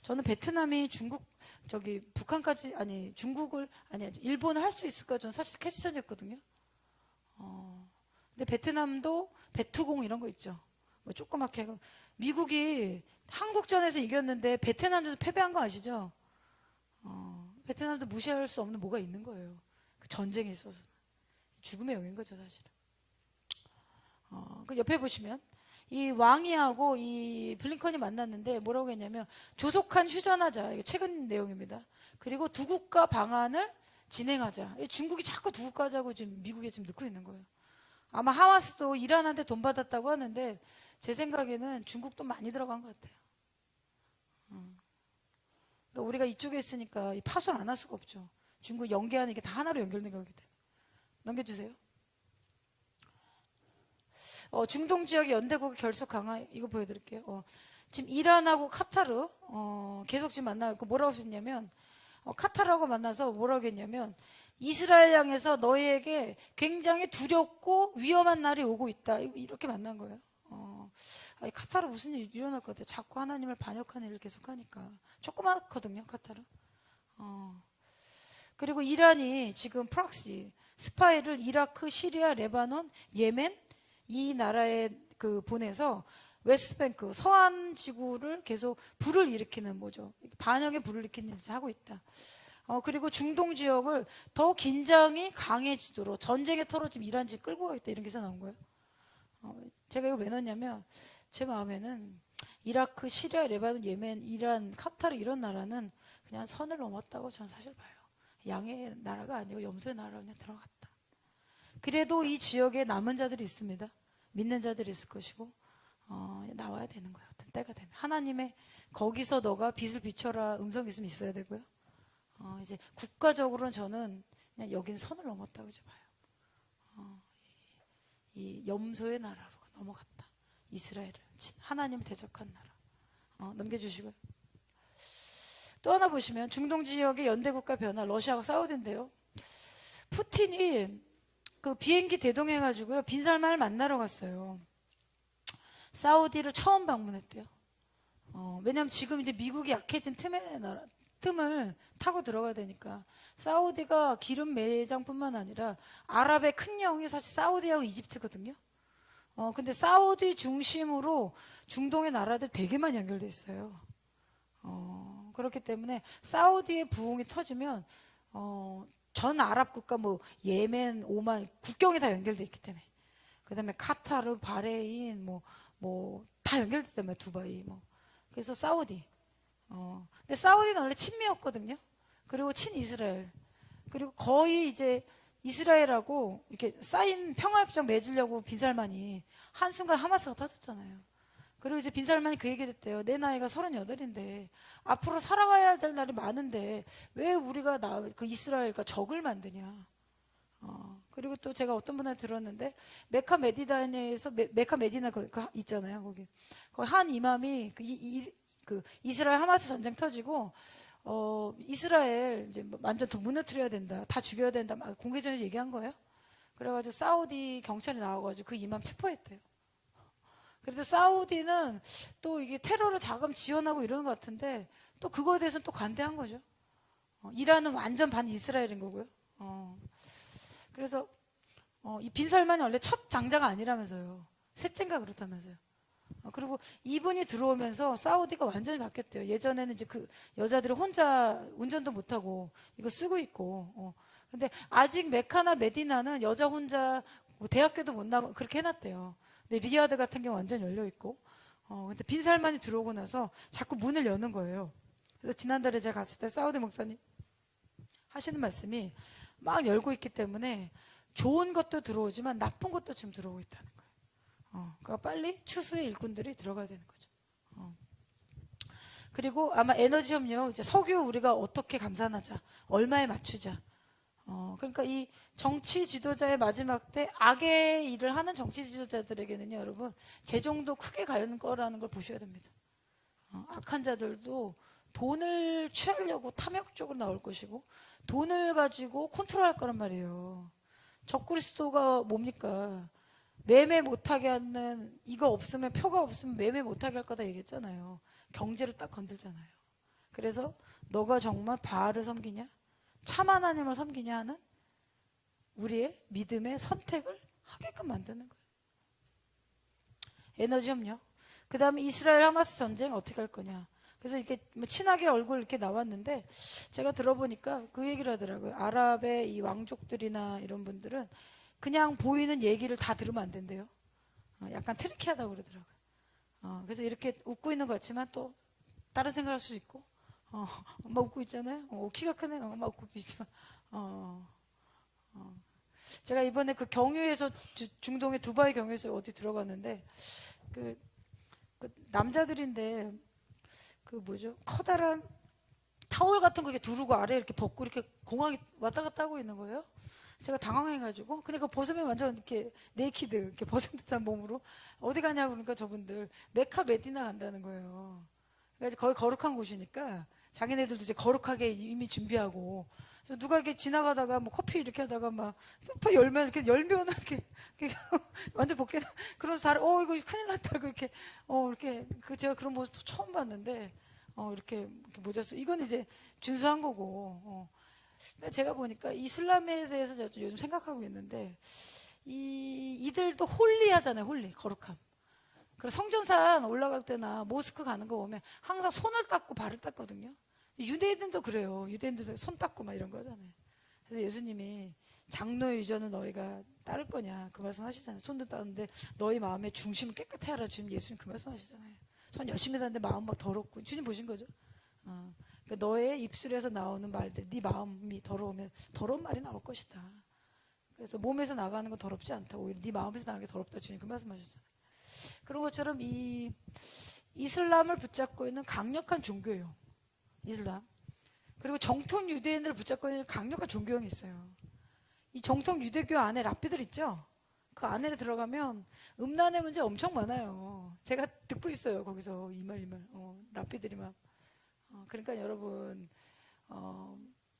저는 베트남이 북한까지, 일본을 할 수 있을까? 저는 사실 퀘스천이었거든요. 근데 베트남도 배투공 이런 거 있죠. 뭐 조그맣게 하고. 미국이 한국전에서 이겼는데 베트남전에서 패배한 거 아시죠? 베트남도 무시할 수 없는 뭐가 있는 거예요. 그 전쟁에 있어서. 죽음의 영인 거죠, 사실은. 그 옆에 보시면 이 왕이하고 이 블링컨이 만났는데 뭐라고 했냐면 조속한 휴전하자. 이게 최근 내용입니다. 그리고 두 국가 방안을 진행하자. 중국이 자꾸 두 국가 하자고 지금 미국에 지금 넣고 있는 거예요. 아마 하마스도 이란한테 돈 받았다고 하는데 제 생각에는 중국도 많이 들어간 것 같아요. 그러니까 우리가 이쪽에 있으니까 파손 안 할 수가 없죠. 중국 연계하는 게 다 하나로 연결된 거기 때문에. 넘겨주세요. 중동 지역의 연대국의 결속 강화 이거 보여드릴게요. 지금 이란하고 카타르 계속 지금 만나고 뭐라고 했냐면 카타르하고 만나서 뭐라고 했냐면 이스라엘 향해서 너희에게 굉장히 두렵고 위험한 날이 오고 있다 이렇게 만난 거예요. 카타르 무슨 일 일어날 것 같아. 자꾸 하나님을 반역하는 일을 계속하니까 조그맣거든요 카타르. 그리고 이란이 지금 프락시 스파이를 이라크, 시리아, 레바논, 예멘 이 나라에 보내서 웨스트뱅크 서한 지구를 계속 불을 일으키는 반역의 불을 일으키는 일을 하고 있다. 그리고 중동 지역을 더 긴장이 강해지도록 전쟁의 터로 지금 이란 지금 끌고 가겠다 이런 기사 나온 거예요. 제가 이거 왜 넣었냐면 제 마음에는 이라크, 시리아, 레바논, 예멘, 이란, 카타르 이런 나라는 그냥 선을 넘었다고 저는 사실 봐요. 양의 나라가 아니고 염소의 나라로 그냥 들어갔다. 그래도 이 지역에 남은 자들이 있습니다. 믿는 자들이 있을 것이고 나와야 되는 거예요. 어떤 때가 되면 하나님의 거기서 너가 빛을 비춰라 음성이 있어야 되고요. 이제 국가적으로는 저는 그냥 여긴 선을 넘었다고 이제 봐요. 이 염소의 나라로 넘어갔다. 이스라엘을 하나님을 대적한 나라. 넘겨주시고요. 또 하나 보시면 중동 지역의 연대국가 변화 러시아와 사우디인데요. 푸틴이 그 비행기 대동해가지고요 빈살만을 만나러 갔어요. 사우디를 처음 방문했대요. 왜냐하면 지금 이제 미국이 약해진 틈을 타고 들어가야 되니까 사우디가 기름 매장뿐만 아니라 아랍의 큰 영이 사실 사우디하고 이집트거든요. 근데 사우디 중심으로 중동의 나라들 되게 많이 연결돼 있어요. 그렇기 때문에 사우디의 부흥이 터지면 전 아랍 국가 뭐 예멘, 오만 국경이 다 연결돼 있기 때문에 그다음에 카타르, 바레인 뭐 다 연결돼 있다면 두바이 뭐 그래서 사우디 근데 사우디는 원래 친미였거든요. 그리고 친이스라엘 그리고 거의 이제 이스라엘하고 이렇게 쌓인 평화협정 맺으려고 빈살만이 한순간 하마스가 터졌잖아요. 그리고 이제 빈살만이 그 얘기를 했대요. 내 나이가 38인데 앞으로 살아가야 될 날이 많은데 왜 우리가 그 이스라엘과 적을 만드냐. 그리고 또 제가 어떤 분한테 들었는데 메카 메디나에서 메카 메디나 그 있잖아요. 거기 한 이맘이 그 이스라엘 하마스 전쟁 터지고 이스라엘 이제 완전 더 무너뜨려야 된다. 다 죽여야 된다. 막 공개적으로 얘기한 거예요. 그래가지고 사우디 경찰이 나와가지고 그 이맘 체포했대요. 그래서 사우디는 또 이게 테러를 자금 지원하고 이러는 것 같은데 또 그거에 대해서는 또 관대한 거죠. 이란은 완전 반 이스라엘인 거고요. 그래서 이 빈살만이 원래 첫 장자가 아니라면서요. 셋째인가 그렇다면서요. 그리고 이분이 들어오면서 사우디가 완전히 바뀌었대요. 예전에는 이제 그 여자들이 혼자 운전도 못하고 이거 쓰고 있고 근데 아직 메카나 메디나는 여자 혼자 뭐 대학교도 못 나고 그렇게 해놨대요. 근데 리야드 같은 경우 완전 열려 있고 근데 빈살만이 들어오고 나서 자꾸 문을 여는 거예요. 그래서 지난달에 제가 갔을 때 사우디 목사님 하시는 말씀이 막 열고 있기 때문에 좋은 것도 들어오지만 나쁜 것도 지금 들어오고 있다는 거예요. 그러니까 빨리 추수의 일꾼들이 들어가야 되는 거죠. 그리고 아마 에너지 협력, 이제 석유 우리가 어떻게 감산하자, 얼마에 맞추자. 그러니까 이 정치 지도자의 마지막 때 악의 일을 하는 정치 지도자들에게는요, 여러분, 재정도 크게 가는 거라는 걸 보셔야 됩니다. 악한 자들도 돈을 취하려고 탐욕적으로 나올 것이고, 돈을 가지고 컨트롤할 거란 말이에요. 적그리스도가 뭡니까? 매매 못하게 하는, 이거 없으면, 표가 없으면 매매 못하게 할 거다 얘기했잖아요. 경제를 딱 건들잖아요. 그래서 너가 정말 바알을 섬기냐? 참 하나님을 섬기냐 하는 우리의 믿음의 선택을 하게끔 만드는 거예요. 에너지 협력. 그 다음에 이스라엘 하마스 전쟁 어떻게 할 거냐. 그래서 이렇게 친하게 얼굴 이렇게 나왔는데 제가 들어보니까 그 얘기를 하더라고요. 아랍의 이 왕족들이나 이런 분들은 그냥 보이는 얘기를 다 들으면 안 된대요. 약간 트리키하다고 그러더라고요. 그래서 이렇게 웃고 있는 것 같지만 또 다른 생각할 수 있고 엄마 웃고 있잖아요. 키가 크네. 엄마 웃고 있지만 제가 이번에 그 경유에서 중동의 두바이 경유에서 어디 들어갔는데 그 남자들인데 그 뭐죠? 커다란 타올 같은 거 이렇게 두르고 아래 이렇게 벗고 이렇게 공항에 왔다 갔다 하고 있는 거예요. 제가 당황해가지고 그러니까 벗으면 완전 이렇게 네이키드 이렇게 벗은 듯한 몸으로 어디 가냐고 그러니까 저분들 메카 메디나 간다는 거예요. 그래서 거의 거룩한 곳이니까 자기네들도 이제 거룩하게 이미 준비하고 그래서 누가 이렇게 지나가다가 뭐 커피 이렇게 하다가 막 소파 열면 이렇게 열면 이렇게 완전 벗게 그래서 다들 이거 큰일 났다 그렇게 이렇게 그 제가 그런 모습 처음 봤는데 이렇게 모자 쓰 이건 이제 준수한 거고 제가 보니까 이슬람에 대해서 제가 요즘 생각하고 있는데 이들도 홀리하잖아요. 홀리 거룩함. 그래서 성전산 올라갈 때나 모스크 가는 거 보면 항상 손을 닦고 발을 닦거든요. 유대인들도 그래요. 유대인들도 손 닦고 막 이런 거잖아요. 그래서 예수님이 장로의 유전을 너희가 따를 거냐 그 말씀 하시잖아요. 손도 닦는데 너희 마음의 중심을 깨끗해 하라. 주님 예수님 그 말씀 하시잖아요. 손 열심히 닦는데 마음 막 더럽고 주님 보신 거죠. 그러니까 너의 입술에서 나오는 말들 네 마음이 더러우면 더러운 말이 나올 것이다. 그래서 몸에서 나가는 건 더럽지 않다. 오히려 네 마음에서 나가는 게 더럽다. 주님 그 말씀 하셨잖아요. 그런 것처럼 이 이슬람을 붙잡고 있는 강력한 종교예요. 이슬람. 그리고 정통 유대인들을 붙잡고 있는 강력한 종교형이 있어요. 이 정통 유대교 안에 랍비들 있죠? 그 안에 들어가면 음란의 문제 엄청 많아요. 제가 듣고 있어요. 거기서 이 말 랍비들이 막 그러니까 여러분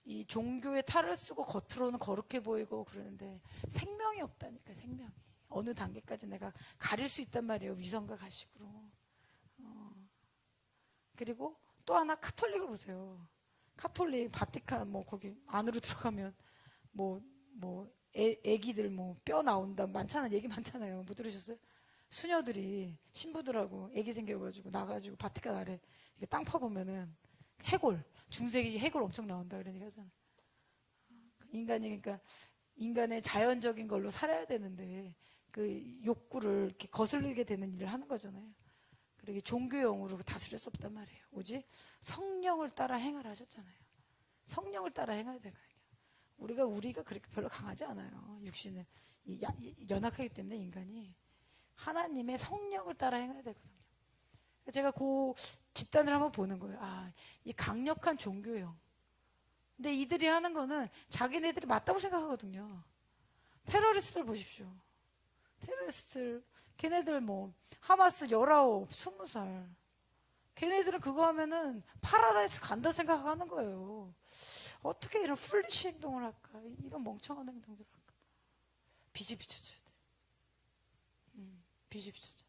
이 종교의 탈을 쓰고 겉으로는 거룩해 보이고 그러는데 생명이 없다니까. 생명이 어느 단계까지 내가 가릴 수 있단 말이에요. 위선과 가식으로. 그리고 또 하나 카톨릭을 보세요. 카톨릭 바티칸 거기 안으로 들어가면 애기들 뼈 나온다 많잖아. 얘기 많잖아요. 못 들으셨어요? 수녀들이 신부들하고 애기 생겨가지고 나가지고 바티칸 아래 이렇게 땅 파보면은 해골, 중세기 해골 엄청 나온다 그런 얘기 하잖아. 인간이 그러니까 인간의 자연적인 걸로 살아야 되는데 그 욕구를 이렇게 거슬리게 되는 일을 하는 거잖아요. 그러게 종교용으로 다스릴 수 없단 말이에요. 오직 성령을 따라 행을 하셨잖아요. 성령을 따라 행해야 되거든요. 우리가 그렇게 별로 강하지 않아요. 육신은 연약하기 때문에 인간이 하나님의 성령을 따라 행해야 되거든요. 제가 그 집단을 한번 보는 거예요. 아, 이 강력한 종교형. 근데 이들이 하는 거는 자기네들이 맞다고 생각하거든요. 테러리스트들 보십시오. 테러리스트들, 걔네들 뭐 하마스 19, 20살. 걔네들은 그거 하면은 파라다이스 간다 생각하는 거예요. 어떻게 이런 풀리시 행동을 할까? 이런 멍청한 행동들을 할까? 빚이 비춰져야 돼. 빚이 비춰져.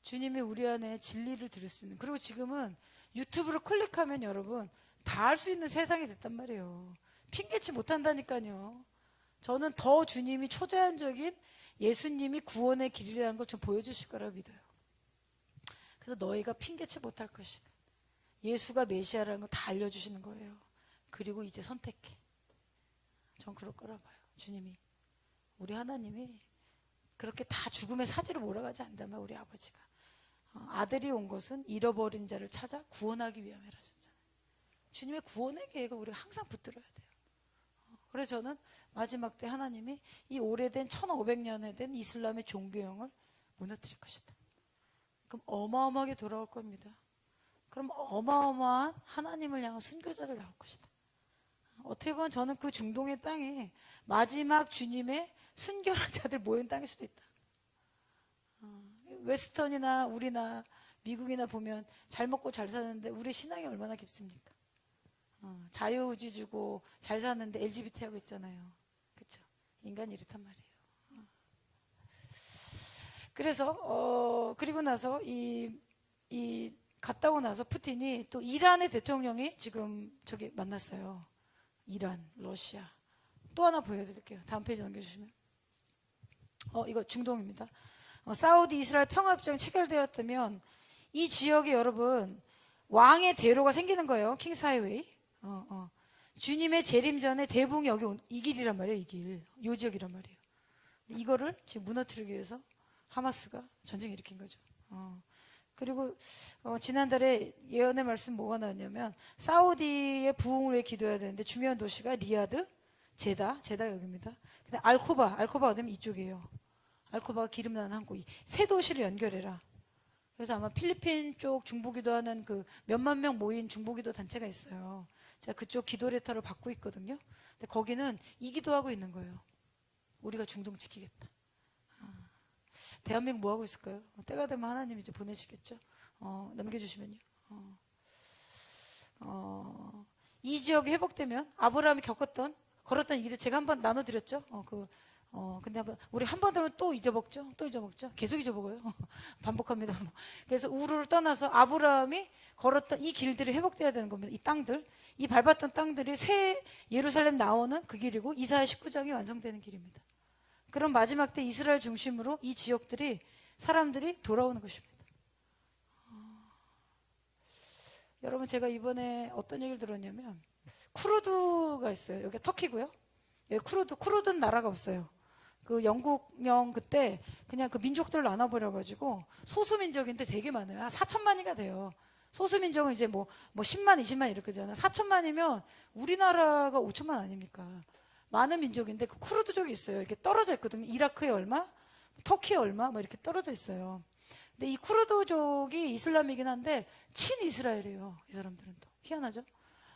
주님이 우리 안에 진리를 들을 수 있는. 그리고 지금은 유튜브로 클릭하면 여러분 다 할 수 있는 세상이 됐단 말이에요. 핑계치 못한다니까요. 저는 더 주님이 초자연적인 예수님이 구원의 길이라는 걸 좀 보여주실 거라 믿어요. 그래서 너희가 핑계치 못할 것이다. 예수가 메시아라는 걸 다 알려주시는 거예요. 그리고 이제 선택해. 전 그럴 거라 봐요. 주님이. 우리 하나님이 그렇게 다 죽음의 사지로 몰아가지 않다면 우리 아버지가. 아들이 온 것은 잃어버린 자를 찾아 구원하기 위함이라 하셨잖아요. 주님의 구원의 계획을 우리가 항상 붙들어야 돼요. 그래서 저는 마지막 때 하나님이 이 오래된 1500년에 된 이슬람의 종교형을 무너뜨릴 것이다. 그럼 어마어마하게 돌아올 겁니다. 그럼 어마어마한 하나님을 향한 순교자들 나올 것이다. 어떻게 보면 저는 그 중동의 땅에 마지막 주님의 순결한 자들 모인 땅일 수도 있다. 웨스턴이나 우리나 미국이나 보면 잘 먹고 잘 사는데 우리 신앙이 얼마나 깊습니까? 자유의지 주고 잘 사는데 LGBT 하고 있잖아요. 그렇죠? 인간이 이렇단 말이에요. 그래서 그리고 나서 이 갔다 오고 나서 푸틴이 또 이란의 대통령이 지금 저기 만났어요. 이란, 러시아. 또 하나 보여드릴게요. 다음 페이지 넘겨주시면. 이거 중동입니다. 사우디 이스라엘 평화협정이 체결되었다면 이 지역에 여러분 왕의 대로가 생기는 거예요. 킹스 하이웨이. 주님의 재림 전에 대붕이 여기 이 길이란 말이에요. 이 길. 요 지역이란 말이에요. 이거를 지금 무너뜨리기 위해서 하마스가 전쟁을 일으킨 거죠. 그리고 지난달에 예언의 말씀 뭐가 나왔냐면 사우디의 부흥을 위해 기도해야 되는데 중요한 도시가 리야드, 제다 여기입니다. 근데 알코바가 어디면 이쪽이에요. 알코바가 기름 나는 항구. 이 세 도시를 연결해라. 그래서 아마 필리핀 쪽 중보기도 하는 그 몇만 명 모인 중보기도 단체가 있어요. 제가 그쪽 기도 레터를 받고 있거든요. 근데 거기는 이 기도하고 있는 거예요. 우리가 중동 지키겠다. 대한민국 뭐 하고 있을까요? 때가 되면 하나님 이제 보내시겠죠. 넘겨주시면요. 이 지역이 회복되면 아브라함이 걸었던 이 길을 제가 한번 나눠드렸죠. 근데 우리 한 번 들으면 또 잊어먹죠. 계속 잊어먹어요. 반복합니다. 그래서 우르를 떠나서 아브라함이 걸었던 이 길들이 회복돼야 되는 겁니다. 이 땅들, 이 밟았던 땅들이 새 예루살렘 나오는 그 길이고 이사야 19장이 완성되는 길입니다. 그럼 마지막 때 이스라엘 중심으로 이 지역들이 사람들이 돌아오는 것입니다. 여러분 제가 이번에 어떤 얘기를 들었냐면 쿠르드가 있어요. 여기가 터키고요. 여기 쿠르드는 나라가 없어요. 그 영국령 그때 그냥 그 민족들 나눠버려가지고 소수민족인데 되게 많아요. 한 4천만이가 돼요. 소수민족은 이제 뭐 10만, 20만 이렇게 되잖아요. 4천만이면 우리나라가 5천만 아닙니까? 많은 민족인데 그 쿠르드족이 있어요. 이렇게 떨어져 있거든요. 이라크에 얼마, 터키에 얼마, 뭐 이렇게 떨어져 있어요. 근데 이 쿠르드족이 이슬람이긴 한데 친이스라엘이에요. 이 사람들은 또 희한하죠.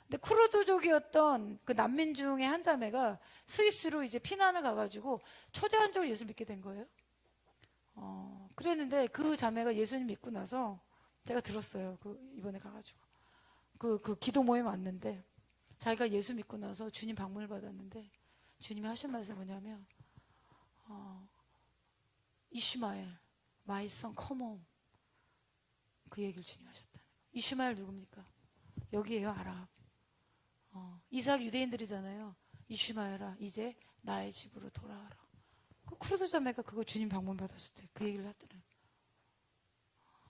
근데 쿠르드족이었던 그 난민 중에 한 자매가 스위스로 이제 피난을 가가지고 초제한적으로 예수 믿게 된 거예요. 그랬는데 그 자매가 예수님 믿고 나서 제가 들었어요. 이번에 가가지고 그 기도 모임 왔는데 자기가 예수 믿고 나서 주님 방문을 받았는데 주님이 하신 말씀이 뭐냐면 이슈마엘 my son come home 그 얘기를 주님이 하셨다는 거예요. 이슈마엘 누굽니까? 여기에요. 아랍. 이삭 유대인들이잖아요. 이슈마엘아 이제 나의 집으로 돌아와라. 그 크루드 자매가 그거 주님 방문 받았을 때 그 얘기를 하더라고요.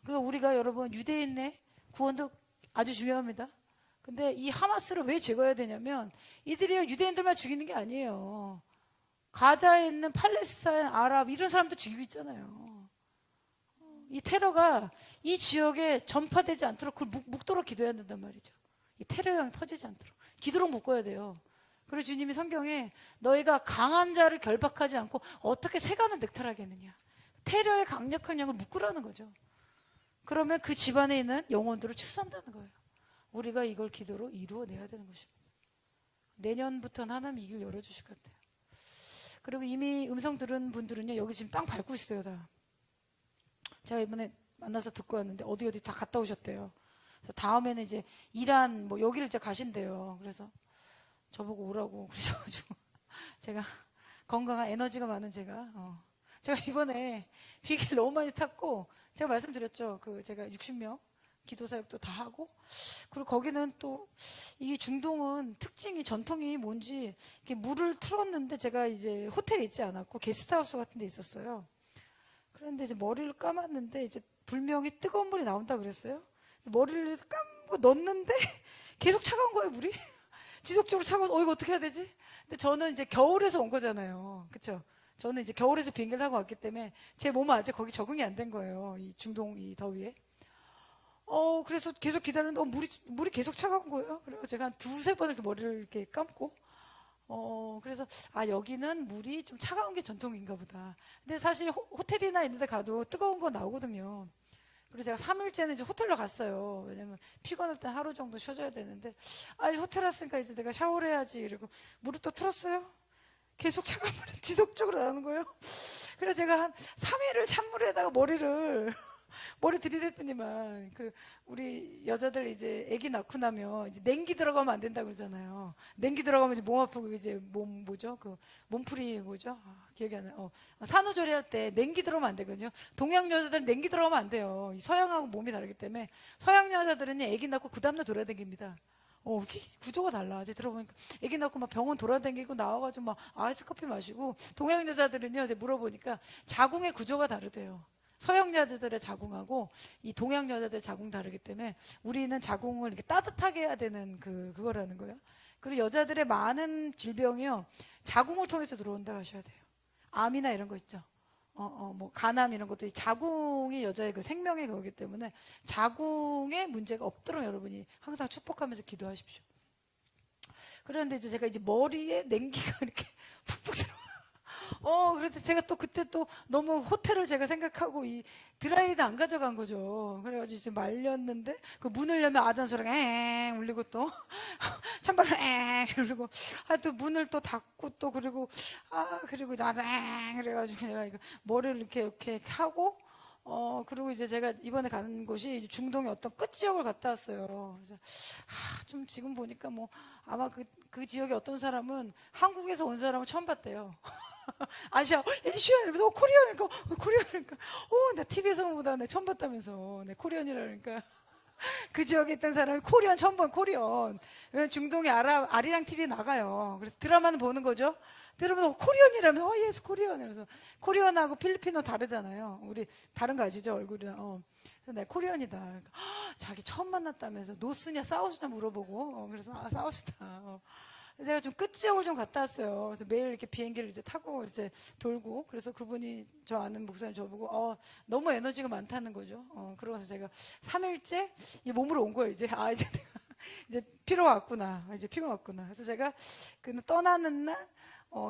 그러니까 우리가 여러분 유대인의 구원도 아주 중요합니다. 근데 이 하마스를 왜 제거해야 되냐면 이들이 유대인들만 죽이는 게 아니에요. 가자에 있는 팔레스타인, 아랍 이런 사람도 죽이고 있잖아요. 이 테러가 이 지역에 전파되지 않도록 그걸 묵도록 기도해야 된단 말이죠. 이 테러형이 퍼지지 않도록 기도록 묶어야 돼요. 그래서 주님이 성경에 너희가 강한 자를 결박하지 않고 어떻게 세간을 넥탈하겠느냐, 테러의 강력한 영을 묶으라는 거죠. 그러면 그 집안에 있는 영혼들을 추수한다는 거예요. 우리가 이걸 기도로 이루어내야 되는 것입니다. 내년부터는 하나님 이 길 열어주실 것 같아요. 그리고 이미 음성 들은 분들은요, 여기 지금 땅 밟고 있어요, 다. 제가 이번에 만나서 듣고 왔는데 어디 다 갔다 오셨대요. 그래서 다음에는 이제 이란 뭐 여기를 이제 가신대요. 그래서 저보고 오라고 그러셔가지고 제가 건강한 에너지가 많은 제가 이번에 비행기를 너무 많이 탔고, 제가 말씀드렸죠. 제가 60명 기도 사역도 다 하고, 그리고 거기는 또 이 중동은 특징이 전통이 뭔지 이렇게 물을 틀었는데, 제가 이제 호텔에 있지 않았고 게스트하우스 같은 데 있었어요. 그런데 이제 머리를 감았는데 이제 불명이 뜨거운 물이 나온다 그랬어요. 머리를 감고 넣었는데 계속 차가운 거예요, 물이. 지속적으로 차가워서 이거 어떻게 해야 되지? 근데 저는 이제 겨울에서 온 거잖아요. 그렇죠? 저는 이제 겨울에서 비행기를 타고 왔기 때문에 제 몸은 아직 거기 적응이 안 된 거예요. 이 중동 이 더위에. 그래서 계속 기다렸는데 물이 계속 차가운 거예요. 그래서 제가 한 두세 번 이렇게 머리를 이렇게 감고 그래서 여기는 물이 좀 차가운 게 전통인가 보다. 근데 사실 호텔이나 이런 데 가도 뜨거운 거 나오거든요. 그리고 제가 3일째는 이제 호텔로 갔어요. 왜냐면 피곤할 때 하루 정도 쉬어줘야 되는데, 호텔 왔으니까 이제 내가 샤워를 해야지. 이러고 물을 또 틀었어요. 계속 차가운 물이 지속적으로 나오는 거예요. 그래서 제가 한 3일을 찬물에다가 머리 들이댔더니만, 우리 여자들 이제 아기 낳고 나면 이제 냉기 들어가면 안 된다고 그러잖아요. 냉기 들어가면 이제 몸 아프고, 이제 몸풀이 뭐죠? 기억이 안 나요. 산후조리할 때 냉기 들어가면 안 되거든요. 동양 여자들은 냉기 들어가면 안 돼요. 서양하고 몸이 다르기 때문에. 서양 여자들은 아기 낳고 그 다음날 돌아다닙니다. 구조가 달라. 이제 들어보니까 아기 낳고 막 병원 돌아다니고 나와가지고 막 아이스 커피 마시고, 동양 여자들은요, 이제 물어보니까 자궁의 구조가 다르대요. 서양 여자들의 자궁하고 이 동양 여자들의 자궁 다르기 때문에 우리는 자궁을 이렇게 따뜻하게 해야 되는 그거라는 거예요. 그리고 여자들의 많은 질병이요, 자궁을 통해서 들어온다 하셔야 돼요. 암이나 이런 거 있죠. 뭐 간암 이런 것도 자궁이 여자의 그 생명의 거기 때문에 자궁에 문제가 없도록 여러분이 항상 축복하면서 기도하십시오. 그런데 이제 제가 이제 머리에 냉기가 이렇게 푹푹 들어. 그래도 제가 또 그때 또 너무 호텔을 제가 생각하고 이 드라이도 안 가져간 거죠. 그래가지고 이제 말렸는데 그 문을 열면 아잔 소리가 엥 울리고 또 찬바람 엥 울리고 또 문을 또 닫고 또 그리고 이제 아잔 엥 그래가지고 제가 이거 머리를 이렇게 하고 그리고 이제 제가 이번에 가는 곳이 이제 중동의 어떤 끝 지역을 갔다 왔어요. 그래서 좀 지금 보니까 뭐 아마 그 지역의 어떤 사람은 한국에서 온 사람을 처음 봤대요. 아시아, 에이시안 이러면서 코리안이니까 나 TV에서만 보다 내 처음 봤다면서 내 코리안이라니까. 그 지역에 있던 사람이 코리안 처음 본 코리안. 왜냐면 중동의 아리랑 TV에 나가요. 그래서 드라마는 보는 거죠. 여러분 코리안이라면 예스 코리안 이러면서. 코리안하고 필리핀어 다르잖아요. 우리 다른 거 아시죠, 얼굴이랑. 그래서 내가 코리안이다. 그러니까, 자기 처음 만났다면서 노스냐 사우스냐 물어보고. 그래서 사우스다. 제가 좀 끝 지역을 좀 갔다 왔어요. 그래서 매일 이렇게 비행기를 이제 타고 이제 돌고, 그래서 그분이 저 아는 목사님 저보고 너무 에너지가 많다는 거죠. 그러고서 제가 3일째 이 몸으로 온 거예요. 이제 이제 내가 이제 피로가 왔구나. 이제 피가 왔구나. 그래서 제가 떠나는 날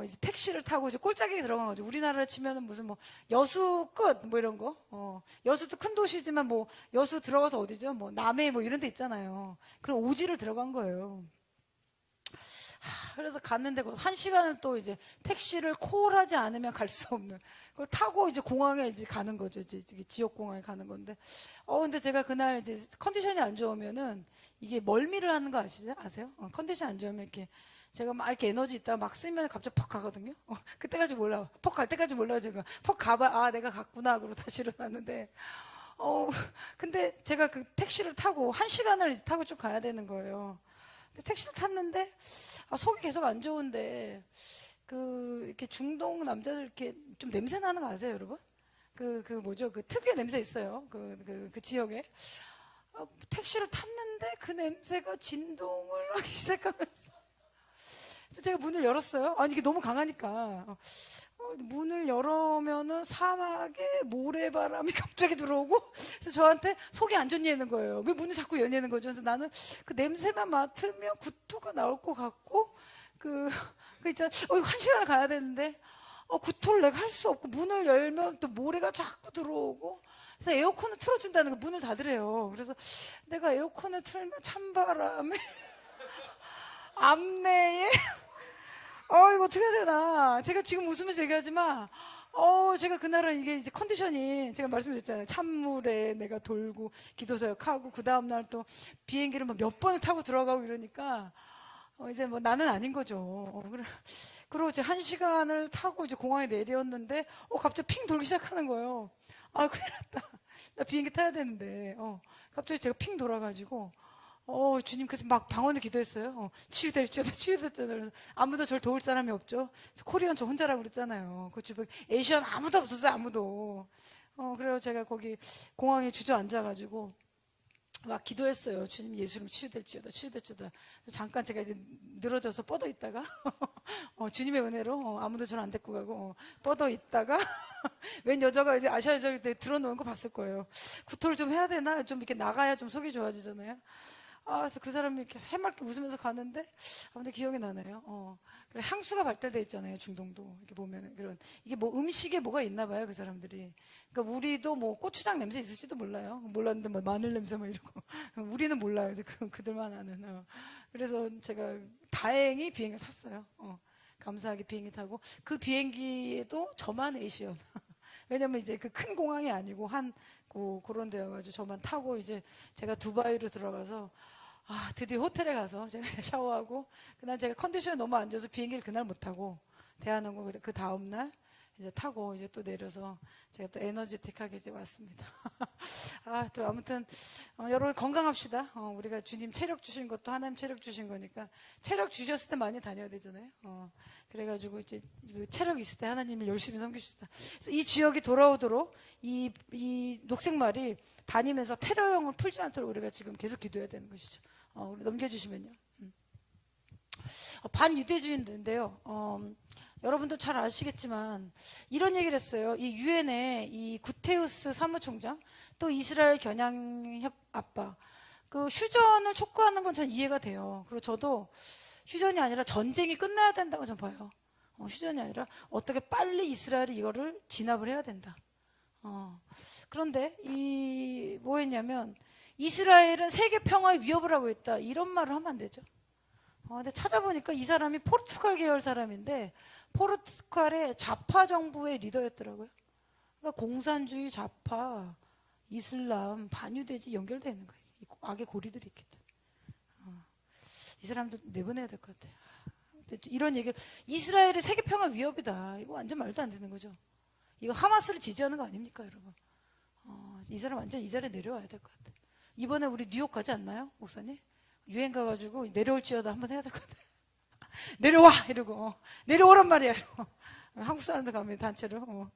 이제 택시를 타고 이제 꼴짝이에 들어간 거죠. 우리나라로 치면은 무슨 뭐 여수 끝 뭐 이런 거. 여수도 큰 도시지만 뭐 여수 들어가서 어디죠? 뭐 남해 뭐 이런 데 있잖아요. 그럼 오지를 들어간 거예요. 그래서 갔는데 1시간을 또 이제 택시를 콜하지 않으면 갈 수 없는, 그걸 타고 이제 공항에 이제 가는 거죠. 이제 지역 공항에 가는 건데, 근데 제가 그날 이제 컨디션이 안 좋으면은 이게 멀미를 하는 거 아세요? 컨디션 안 좋으면 이렇게 제가 막 이렇게 에너지 있다가 막 쓰면 갑자기 퍽 가거든요. 그때까지 몰라요. 퍽 갈 때까지 몰라요. 제가 퍽 가봐 내가 갔구나 그러고 다시 일어났는데, 근데 제가 그 택시를 타고 1시간을 이제 타고 쭉 가야 되는 거예요. 택시를 탔는데 속이 계속 안 좋은데 이렇게 중동 남자들 이렇게 좀 냄새 나는 거 아세요, 여러분? 뭐죠? 그 특유의 냄새 있어요. 그 지역에. 택시를 탔는데 그 냄새가 진동을 하기 시작하면서. 그래서 제가 문을 열었어요. 아니, 이게 너무 강하니까. 문을 열으면은 사막에 모래바람이 갑자기 들어오고, 그래서 저한테 속이 안 좋냐는 거예요. 왜 문을 자꾸 여냐는 거죠. 그래서 나는 그 냄새만 맡으면 구토가 나올 것 같고, 있잖아. 이거 1시간을 가야 되는데, 구토를 내가 할 수 없고, 문을 열면 또 모래가 자꾸 들어오고, 그래서 에어컨을 틀어준다는 거, 문을 닫으래요. 그래서 내가 에어컨을 틀면 찬바람에, 암내에, 이거 어떻게 해야 되나. 제가 지금 웃으면서 얘기하지만, 제가 그날은 이게 이제 컨디션이, 제가 말씀드렸잖아요. 찬물에 내가 돌고, 기도서역하고, 그 다음날 또 비행기를 몇 번을 타고 들어가고 이러니까, 이제 뭐 나는 아닌 거죠. 그리고 이제 1시간을 타고 이제 공항에 내렸는데, 갑자기 핑 돌기 시작하는 거예요. 큰일 났다. 나 비행기 타야 되는데, 갑자기 제가 핑 돌아가지고, 주님, 그래서 막 방언을 기도했어요. 치유될지어다, 치유될지어다. 그래서 아무도 저를 도울 사람이 없죠. 코리안 저 혼자라고 그랬잖아요. 그 주변, 에이시안 아무도 없었어요, 아무도. 그래서 제가 거기 공항에 주저앉아가지고, 막 기도했어요. 주님, 예수님 치유될지어다, 치유될지어다. 잠깐 제가 이제 늘어져서 뻗어 있다가, 주님의 은혜로 아무도 저를 안 데리고 가고, 뻗어 있다가, 웬 여자가 이제 아시아 여자일 때 들어놓은 거 봤을 거예요. 구토를 좀 해야 되나? 좀 이렇게 나가야 좀 속이 좋아지잖아요. 그래서 그 사람이 이렇게 해맑게 웃으면서 가는데, 아무튼 기억이 나네요. 그래, 향수가 발달돼 있잖아요, 중동도. 이렇게 보면은, 이게 뭐 음식에 뭐가 있나 봐요, 그 사람들이. 그러니까 우리도 뭐 고추장 냄새 있을지도 몰라요. 몰랐는데 뭐 마늘 냄새 뭐 이러고. 우리는 몰라요, 그들만 아는. 그래서 제가 다행히 비행기를 탔어요. 감사하게 비행기 타고. 그 비행기에도 저만 에이시언. 왜냐면 이제 그 큰 공항이 아니고 그런 데여가지고 저만 타고 이제 제가 두바이로 들어가서 드디어 호텔에 가서 제가 샤워하고, 그날 제가 컨디션이 너무 안 좋아서 비행기를 그날 못 타고 대한항공 그 다음날 이제 타고 이제 또 내려서 제가 또 에너지틱하게 이제 왔습니다. 또 아무튼 여러분 건강합시다. 우리가 주님 체력 주신 것도 하나님 체력 주신 거니까 체력 주셨을 때 많이 다녀야 되잖아요. 그래가지고 이제 그 체력 있을 때 하나님을 열심히 섬깁시다. 그래서 이 지역이 돌아오도록 이 녹색말이 다니면서 테러형을 풀지 않도록 우리가 지금 계속 기도해야 되는 것이죠. 우리 넘겨주시면요. 반유대주의인데요. 여러분도 잘 아시겠지만 이런 얘기를 했어요. 이 유엔의 이 구테우스 사무총장, 또 이스라엘 겨냥협 아빠, 그 휴전을 촉구하는 건 전 이해가 돼요. 그리고 저도 휴전이 아니라 전쟁이 끝나야 된다고 전 봐요. 휴전이 아니라 어떻게 빨리 이스라엘이 이거를 진압을 해야 된다. 그런데 뭐 했냐면 이스라엘은 세계 평화에 위협을 하고 있다, 이런 말을 하면 안 되죠. 근데 찾아보니까 이 사람이 포르투갈 계열 사람인데 포르투갈의 좌파 정부의 리더였더라고요. 그러니까 공산주의, 좌파, 이슬람, 반유대지 연결되어 있는 거예요. 악의 고리들이 있기 때문에. 이 사람도 내보내야 될 것 같아요. 이런 얘기를, 이스라엘의 세계 평화 위협이다, 이거 완전 말도 안 되는 거죠. 이거 하마스를 지지하는 거 아닙니까, 여러분? 이 사람 완전 이 자리에 내려와야 될 것 같아요. 이번에 우리 뉴욕 가지 않나요, 목사님? 유엔 가가지고 내려올지어다 한번 해야 될 것 같아요. 내려와! 이러고, 내려오란 말이야, 이러고. 한국 사람들 가면 단체로.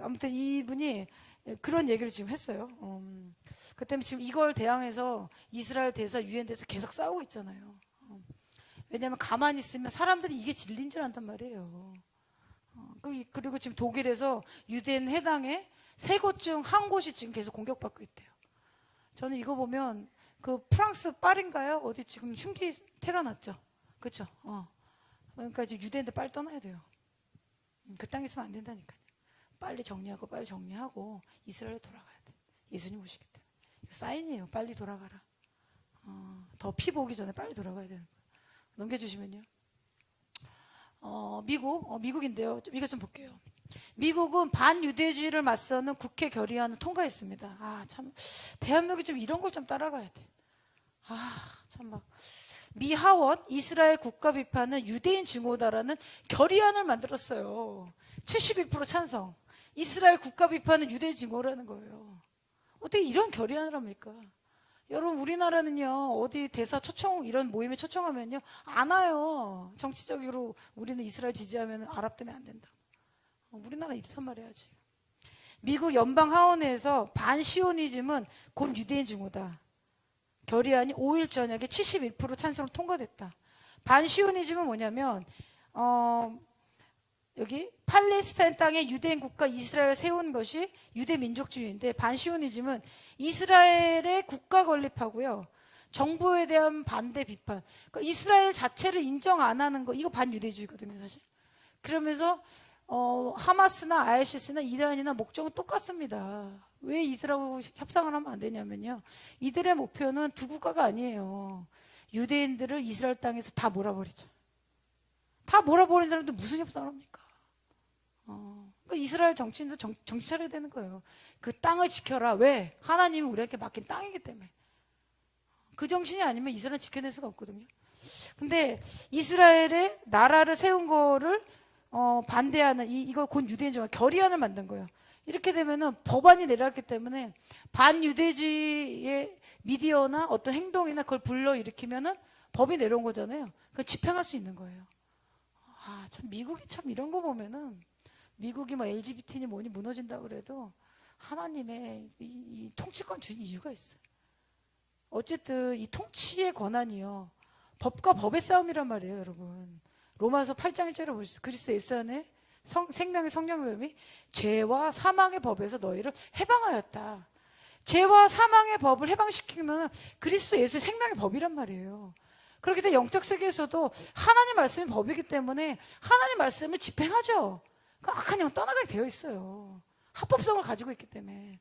아무튼 이분이 그런 얘기를 지금 했어요. 그 때문에 지금 이걸 대항해서 이스라엘 대사, 유엔 대사 계속 싸우고 있잖아요. 왜냐하면 가만히 있으면 사람들이 이게 진리인 줄 안단 말이에요. 그리고 지금 독일에서 유대인 해당에 3곳 중 1곳이 지금 계속 공격받고 있대요. 저는 이거 보면 그 프랑스 파리인가요? 어디 지금 흉기 테러 났죠? 그렇죠? 그러니까 지금 유대인들 빨리 떠나야 돼요. 그 땅에 있으면 안 된다니까요. 빨리 정리하고 이스라엘에 돌아가야 돼. 예수님 오시기 때문에. 이거 사인이에요. 빨리 돌아가라. 더 피 보기 전에 빨리 돌아가야 되는 거예요. 넘겨주시면요. 미국인데요. 이거 좀 볼게요. 미국은 반유대주의를 맞서는 국회 결의안을 통과했습니다. 참, 대한민국이 좀 이런 걸 좀 따라가야 돼. 참 미 하원 이스라엘 국가 비판은 유대인 증오다라는 결의안을 만들었어요. 72% 찬성. 이스라엘 국가 비판은 유대인 증오라는 거예요. 어떻게 이런 결의안을 합니까? 여러분 우리나라는요 어디 대사 초청 이런 모임에 초청하면요 안 와요. 정치적으로 우리는 이스라엘 지지하면 아랍 때문에 안 된다. 우리나라 이렇단 말이야지. 미국 연방 하원에서 반시오니즘은 곧 유대인 증오다. 결의안이 5일 저녁에 71% 찬성으로 통과됐다. 반시오니즘은 뭐냐면 여기 팔레스타인 땅에 유대인 국가 이스라엘을 세운 것이 유대 민족주의인데, 반시오니즘은 이스라엘의 국가 건립하고요 정부에 대한 반대 비판, 그러니까 이스라엘 자체를 인정 안 하는 거, 이거 반유대주의거든요 사실. 그러면서 하마스나 ISIS나 이란이나 목적은 똑같습니다. 왜 이스라엘하고 협상을 하면 안 되냐면요, 이들의 목표는 두 국가가 아니에요. 유대인들을 이스라엘 땅에서 다 몰아버리죠. 다 몰아버린 사람들 무슨 협상을 합니까? 그러니까 이스라엘 정치인도 정치 차려야 되는 거예요. 그 땅을 지켜라. 왜? 하나님이 우리에게 맡긴 땅이기 때문에. 그 정신이 아니면 이스라엘 지켜낼 수가 없거든요. 근데 이스라엘의 나라를 세운 거를 반대하는 이거 곧 유대인 정화 결의안을 만든 거예요. 이렇게 되면은 법안이 내려왔기 때문에 반유대주의의 미디어나 어떤 행동이나 그걸 불러일으키면은 법이 내려온 거잖아요. 그걸 집행할 수 있는 거예요. 참 미국이 참 이런 거 보면은, 미국이 뭐 LGBT니 뭐니 무너진다 그래도 하나님의 이 통치권 주신 이유가 있어요. 어쨌든 이 통치의 권한이요 법과 법의 싸움이란 말이에요 여러분. 로마서 8장 1절에 보시죠. 그리스도 예수 안에 생명의 성령됨이 죄와 사망의 법에서 너희를 해방하였다. 죄와 사망의 법을 해방시키는 그리스도 예수의 생명의 법이란 말이에요. 그렇기 때문에 영적 세계에서도 하나님 말씀이 법이기 때문에 하나님 말씀을 집행하죠. 그 악한 영 떠나가게 되어 있어요. 합법성을 가지고 있기 때문에.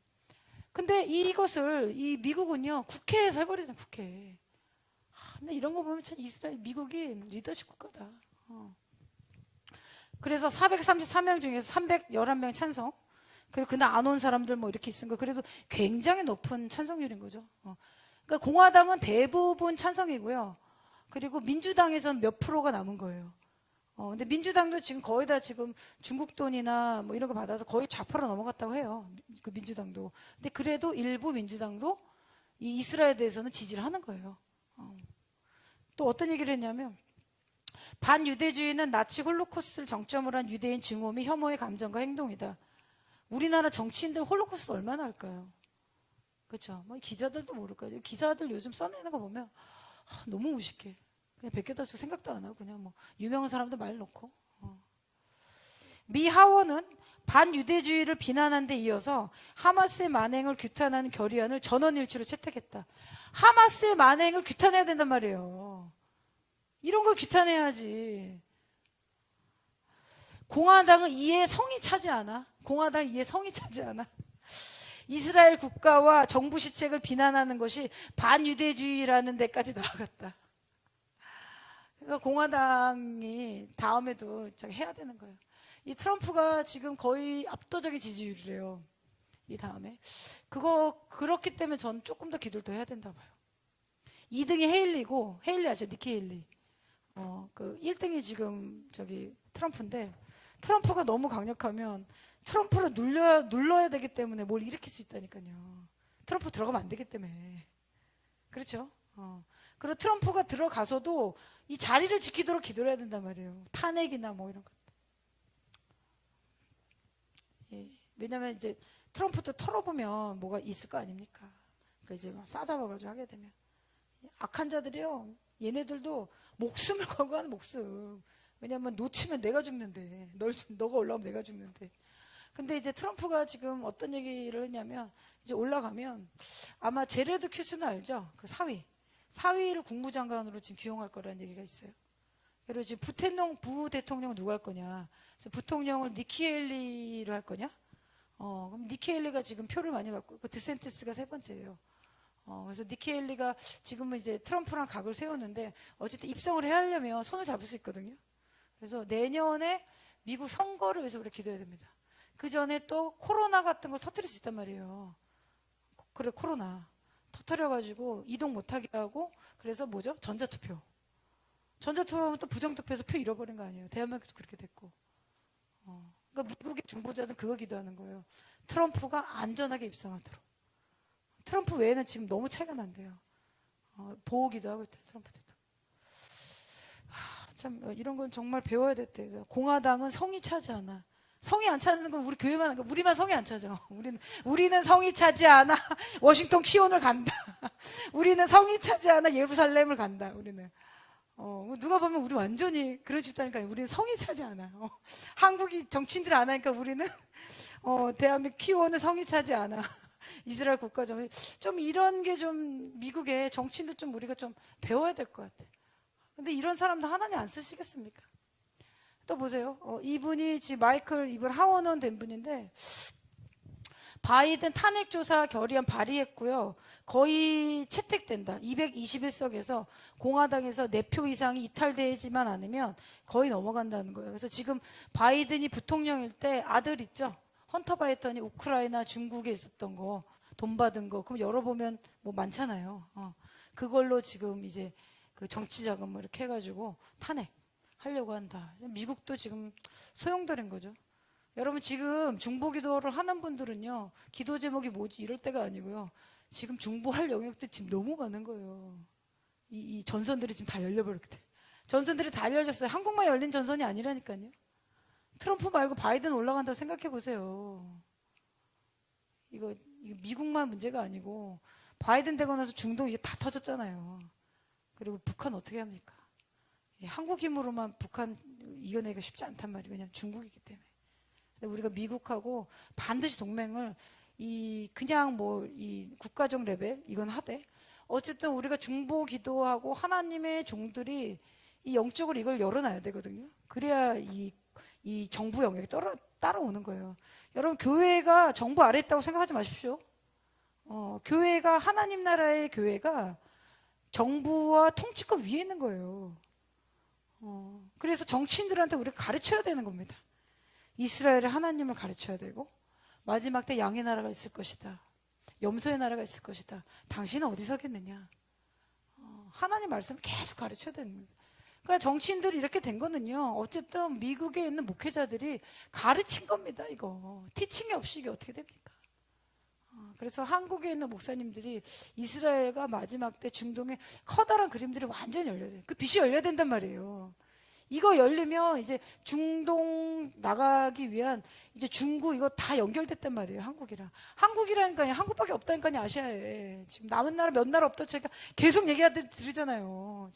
근데 이것을 이 미국은요 국회에서 해버리잖아요. 국회. 근데 이런 거 보면 참 이스라엘 미국이 리더십 국가다. 그래서 434명 중에서 311명 찬성. 그리고 그날 안 온 사람들 뭐 이렇게 있은 거, 그래도 굉장히 높은 찬성률인 거죠. 그러니까 공화당은 대부분 찬성이고요. 그리고 민주당에서는 몇 프로가 남은 거예요. 근데 민주당도 지금 거의 다 지금 중국 돈이나 뭐 이런 거 받아서 거의 좌파로 넘어갔다고 해요. 그 민주당도. 근데 그래도 일부 민주당도 이 이스라엘에 대해서는 지지를 하는 거예요. 또 어떤 얘기를 했냐면, 반유대주의는 나치 홀로코스트를 정점으로 한 유대인 증오 및 혐오의 감정과 행동이다. 우리나라 정치인들 홀로코스트 얼마나 할까요? 그렇죠? 뭐 기자들도 모를 거예요. 기사들 요즘 써내는 거 보면 너무 무식해. 그냥 베껴다쓰고 생각도 안 하고 그냥 뭐 유명한 사람들 말 놓고. 미 하원은 반유대주의를 비난한 데 이어서 하마스의 만행을 규탄하는 결의안을 전원일치로 채택했다. 하마스의 만행을 규탄해야 된단 말이에요. 이런 걸 규탄해야지. 공화당은 이에 성이 차지 않아. 공화당은 이에 성이 차지 않아. 이스라엘 국가와 정부 시책을 비난하는 것이 반유대주의라는 데까지 나아갔다. 그러니까 공화당이 다음에도 해야 되는 거예요. 이 트럼프가 지금 거의 압도적인 지지율이래요. 이 다음에. 그렇기 때문에 전 조금 더 기도를 더 해야 된다 봐요. 2등이 헤일리고, 헤일리 아시죠? 니키 헤일리. 그 1등이 지금 트럼프인데, 트럼프가 너무 강력하면 트럼프를 눌러야 되기 때문에 뭘 일으킬 수 있다니까요. 트럼프 들어가면 안 되기 때문에. 그렇죠? 그리고 트럼프가 들어가서도 이 자리를 지키도록 기도를 해야 된단 말이에요. 탄핵이나 뭐 이런 것. 예. 왜냐면 이제 트럼프도 털어보면 뭐가 있을 거 아닙니까? 그러니까 이제 막 싸잡아가지고 하게 되면. 악한 자들이요. 얘네들도 목숨을 걸고 하는 목숨. 왜냐면 놓치면 내가 죽는데. 너가 올라오면 내가 죽는데. 근데 이제 트럼프가 지금 어떤 얘기를 했냐면, 이제 올라가면 아마 제레드 큐스는 알죠? 그 사위를 국무장관으로 지금 기용할 거라는 얘기가 있어요. 그리고 지금 부대통령 누가 할 거냐? 그래서 부통령을 니키 헤일리를 할 거냐? 그럼 니키 헤일리가 지금 표를 많이 받고, 그 드센티스가 세 번째예요. 그래서 니키 헤일리가 지금은 이제 트럼프랑 각을 세웠는데, 어쨌든 입성을 해야 하려면 손을 잡을 수 있거든요. 그래서 내년에 미국 선거를 위해서 우리 기도해야 됩니다. 그 전에 또 코로나 같은 걸 터뜨릴 수 있단 말이에요. 그래, 코로나 터뜨려가지고 이동 못하게 하고, 그래서 뭐죠? 전자투표하면 또 부정투표해서 표 잃어버린 거 아니에요. 대한민국도 그렇게 됐고. 그러니까 미국의 중보자들은 그거 기도하는 거예요. 트럼프가 안전하게 입성하도록. 트럼프 외에는 지금 너무 차이가 난대요. 보기도 하고 있대요, 트럼프도. 참 이런 건 정말 배워야 됐대요. 공화당은 성이 차지 않아. 성이 안 차는 건 우리 교회만 하는 거. 우리만 성이 안 차죠. 우리는 성이 차지 않아. 워싱턴 키온을 간다. 우리는 성이 차지 않아. 예루살렘을 간다. 우리는. 누가 보면 우리 완전히 그런 집단이니까 우리는 성이 차지 않아. 한국이 정치인들 안 하니까 우리는 대한민국 키온은 성이 차지 않아. 이스라엘 국가정 좀 이런 게 좀 미국의 정치인들 좀 우리가 좀 배워야 될 것 같아. 근데 이런 사람도 하나님 안 쓰시겠습니까? 또 보세요. 이분이 지금 이분 하원의원 된 분인데 바이든 탄핵조사 결의안 발의했고요. 거의 채택된다. 221석에서 공화당에서 4표 이상이 이탈되지만 않으면 거의 넘어간다는 거예요. 그래서 지금 바이든이 부통령일 때 아들 있죠? 헌터 바이든이 우크라이나 중국에 있었던 거, 돈 받은 거, 그럼 열어보면 뭐 많잖아요. 그걸로 지금 이제 그 정치 자금 이렇게 해가지고 탄핵하려고 한다. 미국도 지금 소용돌인 거죠. 여러분 지금 중보기도를 하는 분들은요, 기도 제목이 뭐지 이럴 때가 아니고요. 지금 중보할 영역도 지금 너무 많은 거예요. 이 전선들이 지금 다 열려버렸대. 전선들이 다 열렸어요. 한국만 열린 전선이 아니라니까요. 트럼프 말고 바이든 올라간다고 생각해 보세요. 이거 미국만 문제가 아니고 바이든 되고 나서 중동 이게 다 터졌잖아요. 그리고 북한 어떻게 합니까? 한국 힘으로만 북한 이겨내기가 쉽지 않단 말이에요. 그냥 중국이기 때문에. 우리가 미국하고 반드시 동맹을 그냥 이 국가적 레벨 이건 하되 어쨌든 우리가 중보 기도하고 하나님의 종들이 이 영적으로 이걸 열어놔야 되거든요. 그래야 이 정부 영역이 따라오는 거예요. 여러분 교회가 정부 아래 있다고 생각하지 마십시오. 교회가 하나님 나라의 교회가 정부와 통치권 위에 있는 거예요. 그래서 정치인들한테 우리가 가르쳐야 되는 겁니다. 이스라엘의 하나님을 가르쳐야 되고 마지막 때 양의 나라가 있을 것이다. 염소의 나라가 있을 것이다. 당신은 어디 서겠느냐. 하나님 말씀을 계속 가르쳐야 되는 거예요. 그러니까 정치인들이 이렇게 된 거는요. 어쨌든 미국에 있는 목회자들이 가르친 겁니다. 이거 티칭이 없이 이게 어떻게 됩니까? 그래서 한국에 있는 목사님들이 이스라엘과 마지막 때 중동의 커다란 그림들이 완전히 열려야 돼요. 그 빛이 열려야 된단 말이에요. 이거 열리면 이제 중동 나가기 위한 이제 중구 이거 다 연결됐단 말이에요. 한국이라니까요. 한국밖에 없다니까요. 아시아에 지금 남은 나라 몇 나라 없다 제가 계속 얘기하드리잖아요.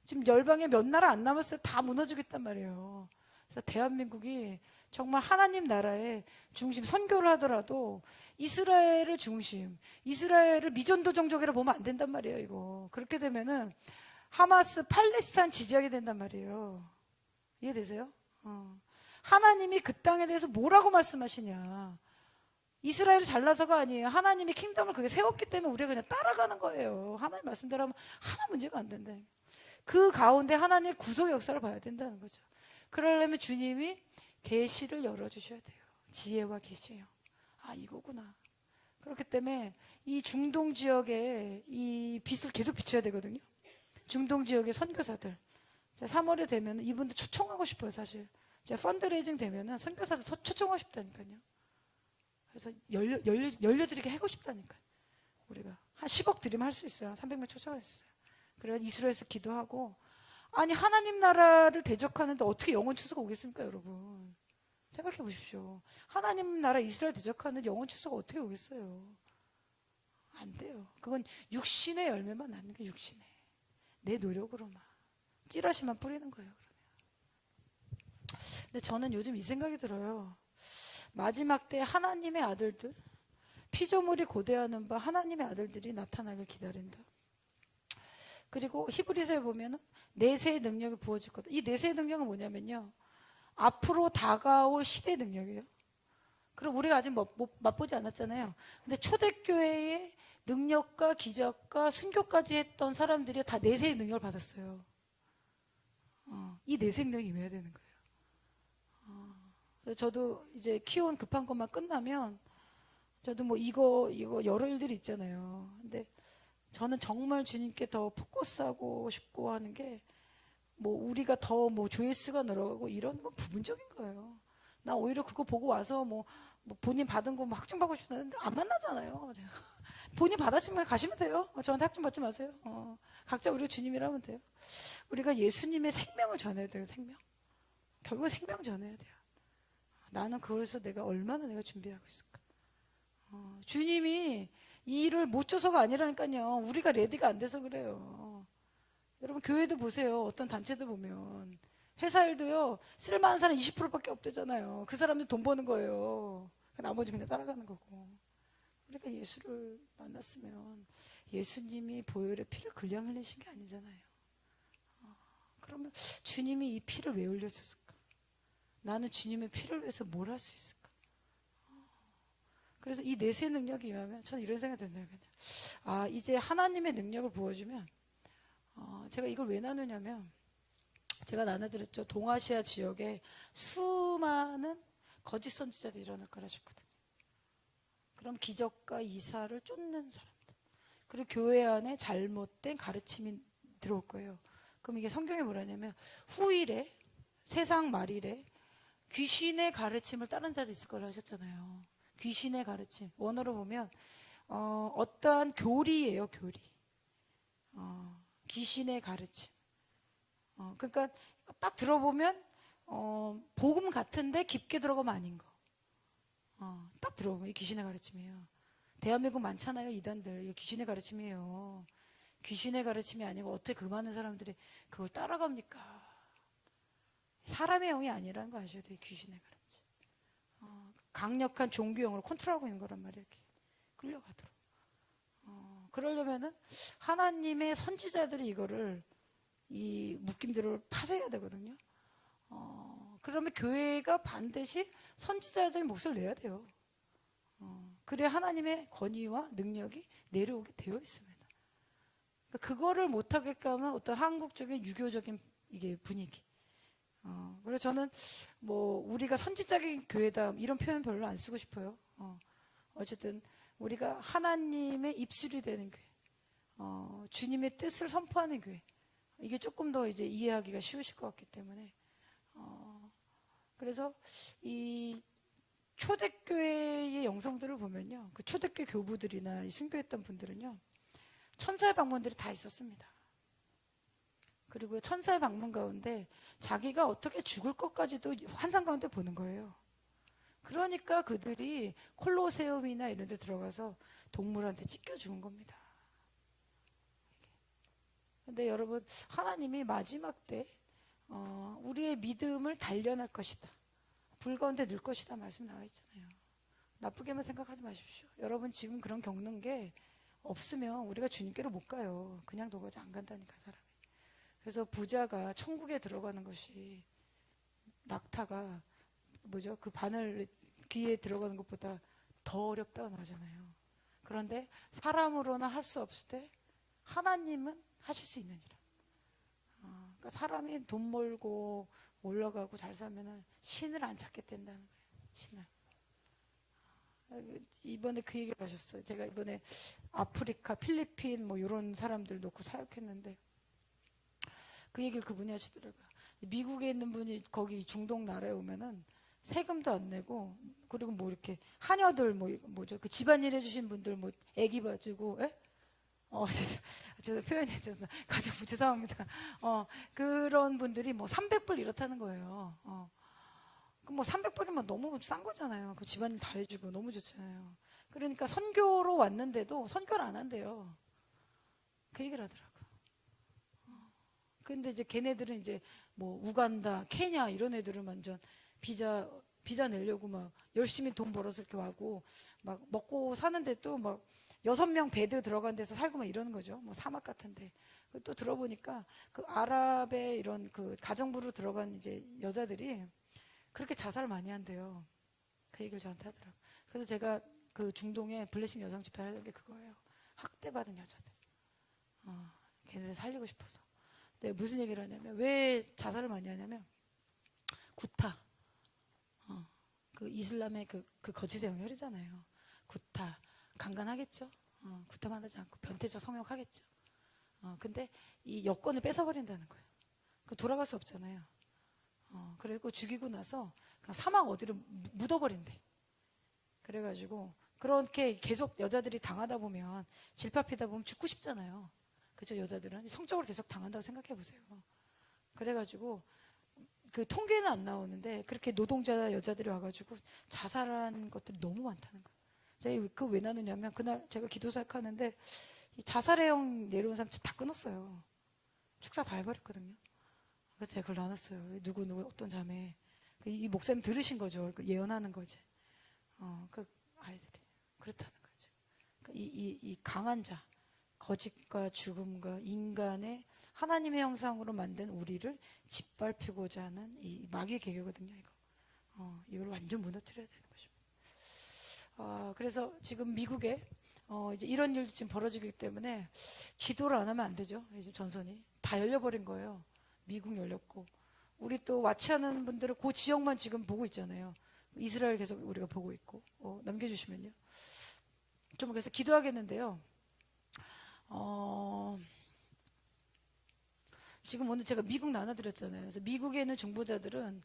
지금 열방에 몇 나라 안 남았어요. 다 무너지겠단 말이에요. 그래서 대한민국이 정말 하나님 나라의 중심 선교를 하더라도 이스라엘을 중심, 이스라엘을 미전도 정적이라 보면 안 된단 말이에요. 이거 그렇게 되면은 하마스 팔레스타인 지지하게 된단 말이에요. 이해되세요? 하나님이 그 땅에 대해서 뭐라고 말씀하시냐. 이스라엘이 잘나서가 아니에요. 하나님이 킹덤을 그게 세웠기 때문에 우리가 그냥 따라가는 거예요. 하나님 말씀대로 하면 하나 문제가 안 된다. 그 가운데 하나님의 구속의 역사를 봐야 된다는 거죠. 그러려면 주님이 계시를 열어주셔야 돼요. 지혜와 계시요. 이거구나. 그렇기 때문에 이 중동 지역에 이 빛을 계속 비춰야 되거든요. 중동 지역의 선교사들 3월에 되면 이분들 초청하고 싶어요. 사실 제가 펀드레이징 되면 선교사들 초청하고 싶다니까요. 그래서 열려드리게 하고 싶다니까요. 우리가 한 10억 드리면 할 수 있어요. 300명 초청했어요. 그래서 이스라엘에서 기도하고 하나님 나라를 대적하는데 어떻게 영원 추수가 오겠습니까? 여러분 생각해 보십시오. 하나님 나라 이스라엘 대적하는 영원 추수가 어떻게 오겠어요? 안 돼요. 그건 육신의 열매만 낳는 게 육신의 내 노력으로만 찌라시만 뿌리는 거예요. 그러면. 근데 저는 요즘 이 생각이 들어요. 마지막 때 하나님의 아들들, 피조물이 고대하는 바 하나님의 아들들이 나타나길 기다린다. 그리고 히브리서에 보면은 내세의 능력이 부어질 거다. 이 내세의 능력은 뭐냐면요, 앞으로 다가올 시대의 능력이에요. 그럼 우리가 아직 맛보지 않았잖아요. 근데 초대교회의 능력과 기적과 순교까지 했던 사람들이 다 내세의 능력을 받았어요. 이 내세 능력이 임해야 되는 거예요. 그래서 저도 이제 키온 급한 것만 끝나면 저도 뭐 이거 여러 일들이 있잖아요. 근데 저는 정말 주님께 더 포커스하고 싶고 하는 게 뭐 우리가 더 뭐 조회수가 늘어가고 이런 건 부분적인 거예요. 나 오히려 그거 보고 와서 뭐 본인 받은 거 뭐 학증 받고 싶다는데 안 만나잖아요. 제가. 본인 받았으면 가시면 돼요. 저한테 학증 받지 마세요. 각자 우리가 주님이라면 돼요. 우리가 예수님의 생명을 전해야 돼요. 생명. 결국 생명 전해야 돼요. 나는 그래서 내가 얼마나 내가 준비하고 있을까. 주님이 이 일을 못 줘서가 아니라니까요. 우리가 레디가 안 돼서 그래요. 여러분 교회도 보세요. 어떤 단체도 보면 회사 일도요. 쓸만한 사람 20%밖에 없대잖아요. 그 사람들 돈 버는 거예요. 나머지 그냥 따라가는 거고. 우리가 예수를 만났으면 예수님이 보혈의 피를 그냥 흘리신 게 아니잖아요. 그러면 주님이 이 피를 왜 흘려줬을까? 나는 주님의 피를 위해서 뭘 할 수 있을까? 그래서 이 내세 능력이 임하면 저는 이런 생각이 드네요. 그냥 이제 하나님의 능력을 부어주면 제가 이걸 왜 나누냐면 제가 나눠드렸죠. 동아시아 지역에 수많은 거짓 선지자들이 일어날 거라 싶거든요. 그럼 기적과 이사를 쫓는 사람들, 그리고 교회 안에 잘못된 가르침이 들어올 거예요. 그럼 이게 성경에 뭐라냐면 후일에, 세상 말일에 귀신의 가르침을 따른 자도 있을 거라 하셨잖아요. 귀신의 가르침, 원어로 보면 어떠한 교리예요. 교리. 귀신의 가르침. 그러니까 딱 들어보면 복음 같은데 깊게 들어가면 아닌 거. 딱 들어보면 이 귀신의 가르침이에요. 대한민국 많잖아요. 이단들. 이게 귀신의 가르침이에요. 귀신의 가르침이 아니고 어떻게 그 많은 사람들이 그걸 따라갑니까? 사람의 영이 아니라는 거 아셔야 돼요. 귀신의 가르침. 강력한 종교형으로 컨트롤하고 있는 거란 말이에요. 이렇게 끌려가도록. 그러려면은 하나님의 선지자들이 이거를 이 묶임들을 파쇄해야 되거든요. 그러면 교회가 반드시 선지자적인 몫을 내야 돼요. 그래야 하나님의 권위와 능력이 내려오게 되어 있습니다. 그러니까 그거를 못하게끔 하면 어떤 한국적인 유교적인 이게 분위기. 그래서 저는 뭐 우리가 선지자적인 교회다 이런 표현 별로 안 쓰고 싶어요. 어쨌든 우리가 하나님의 입술이 되는 교회, 주님의 뜻을 선포하는 교회. 이게 조금 더 이제 이해하기가 쉬우실 것 같기 때문에. 그래서 이 초대교회의 영성들을 보면요, 그 초대교회 교부들이나 순교했던 분들은요, 천사의 방문들이 다 있었습니다. 그리고 천사의 방문 가운데 자기가 어떻게 죽을 것까지도 환상 가운데 보는 거예요. 그러니까 그들이 콜로세움이나 이런 데 들어가서 동물한테 찢겨 죽은 겁니다. 근데 여러분, 하나님이 마지막 때 우리의 믿음을 단련할 것이다. 불 가운데 넣을 것이다 말씀 나와 있잖아요. 나쁘게만 생각하지 마십시오. 여러분 지금 그런 겪는 게 없으면 우리가 주님께로 못 가요. 그냥 도가지 안 간다니까 사람이. 그래서 부자가 천국에 들어가는 것이 낙타가 뭐죠? 그 바늘 귀에 들어가는 것보다 더 어렵다고 하잖아요. 그런데 사람으로는 할 수 없을 때 하나님은 하실 수 있느니라. 그러니까 사람이 돈 벌고 올라가고 잘 살면은 신을 안 찾게 된다는 거예요. 신을. 이번에 그 얘기를 하셨어요. 제가 이번에 아프리카, 필리핀 뭐 이런 사람들 놓고 사역했는데 그 얘기를 그분이 하시더라고요. 미국에 있는 분이 거기 중동 나라에 오면은 세금도 안 내고 그리고 뭐 이렇게 하녀들 뭐죠 그 집안일 해주신 분들 뭐 애기 봐주고 죄송 표현이 가지고 죄송합니다. 그런 분들이 뭐 300불 이렇다는 거예요. 그럼 뭐 300불이면 너무 싼 거잖아요. 그 집안일 다 해주고 너무 좋잖아요. 그러니까 선교로 왔는데도 선교를 안 한대요. 그 얘기를 하더라고요. 근데 이제 걔네들은 이제 뭐 우간다, 케냐 이런 애들은 완전 비자 내려고 막 열심히 돈 벌어서 이렇게 와고 막 먹고 사는데 또 막 6명 베드 들어간 데서 살고 막 이러는 거죠. 뭐 사막 같은데. 또 들어보니까 그 아랍의 이런 그 가정부로 들어간 이제 여자들이 그렇게 자살을 많이 한대요. 그 얘기를 저한테 하더라고요. 그래서 제가 그 중동에 블레싱 여성 집회를 하려는 게 그거예요. 학대받은 여자들. 걔네들 살리고 싶어서. 근데 무슨 얘기를 하냐면 왜 자살을 많이 하냐면 구타. 그 이슬람의 그 거짓의 영역이잖아요. 구타. 강간하겠죠. 구타만 하지 않고 변태적 성욕하겠죠. 근데 이 여권을 뺏어버린다는 거예요. 그 돌아갈 수 없잖아요. 그리고 죽이고 나서 그냥 사막 어디로 묻어버린대. 그래가지고 그렇게 계속 여자들이 당하다 보면 질파피다 보면 죽고 싶잖아요. 그죠? 여자들은 성적으로 계속 당한다고 생각해 보세요. 그래가지고 그 통계는 안 나오는데 그렇게 노동자 여자들이 와가지고 자살한 것들이 너무 많다는 거예요. 제가 그 왜 나누냐면 그날 제가 기도 사역하는데 이 자살해용 내려온 사람 다 끊었어요. 축사 다 해버렸거든요. 그래서 제가 그걸 나눴어요. 누구 어떤 자매 이 목사님 들으신 거죠. 예언하는 거지. 그 아이들이 그렇다는 거죠. 이 강한 자, 거짓과 죽음과 인간의 하나님의 형상으로 만든 우리를 짓밟히고자 하는 이 마귀의 계계거든요. 이걸 완전 무너뜨려야 되는 것입니다. 그래서 지금 미국에 이제 이런 일도 지금 벌어지기 때문에 기도를 안 하면 안 되죠. 이제 전선이 다 열려버린 거예요. 미국 열렸고 우리 또 와치하는 분들은 그 지역만 지금 보고 있잖아요. 이스라엘 계속 우리가 보고 있고 넘겨주시면요. 좀 그래서 기도하겠는데요. 지금 오늘 제가 미국 나눠드렸잖아요. 그래서 미국에 있는 중보자들은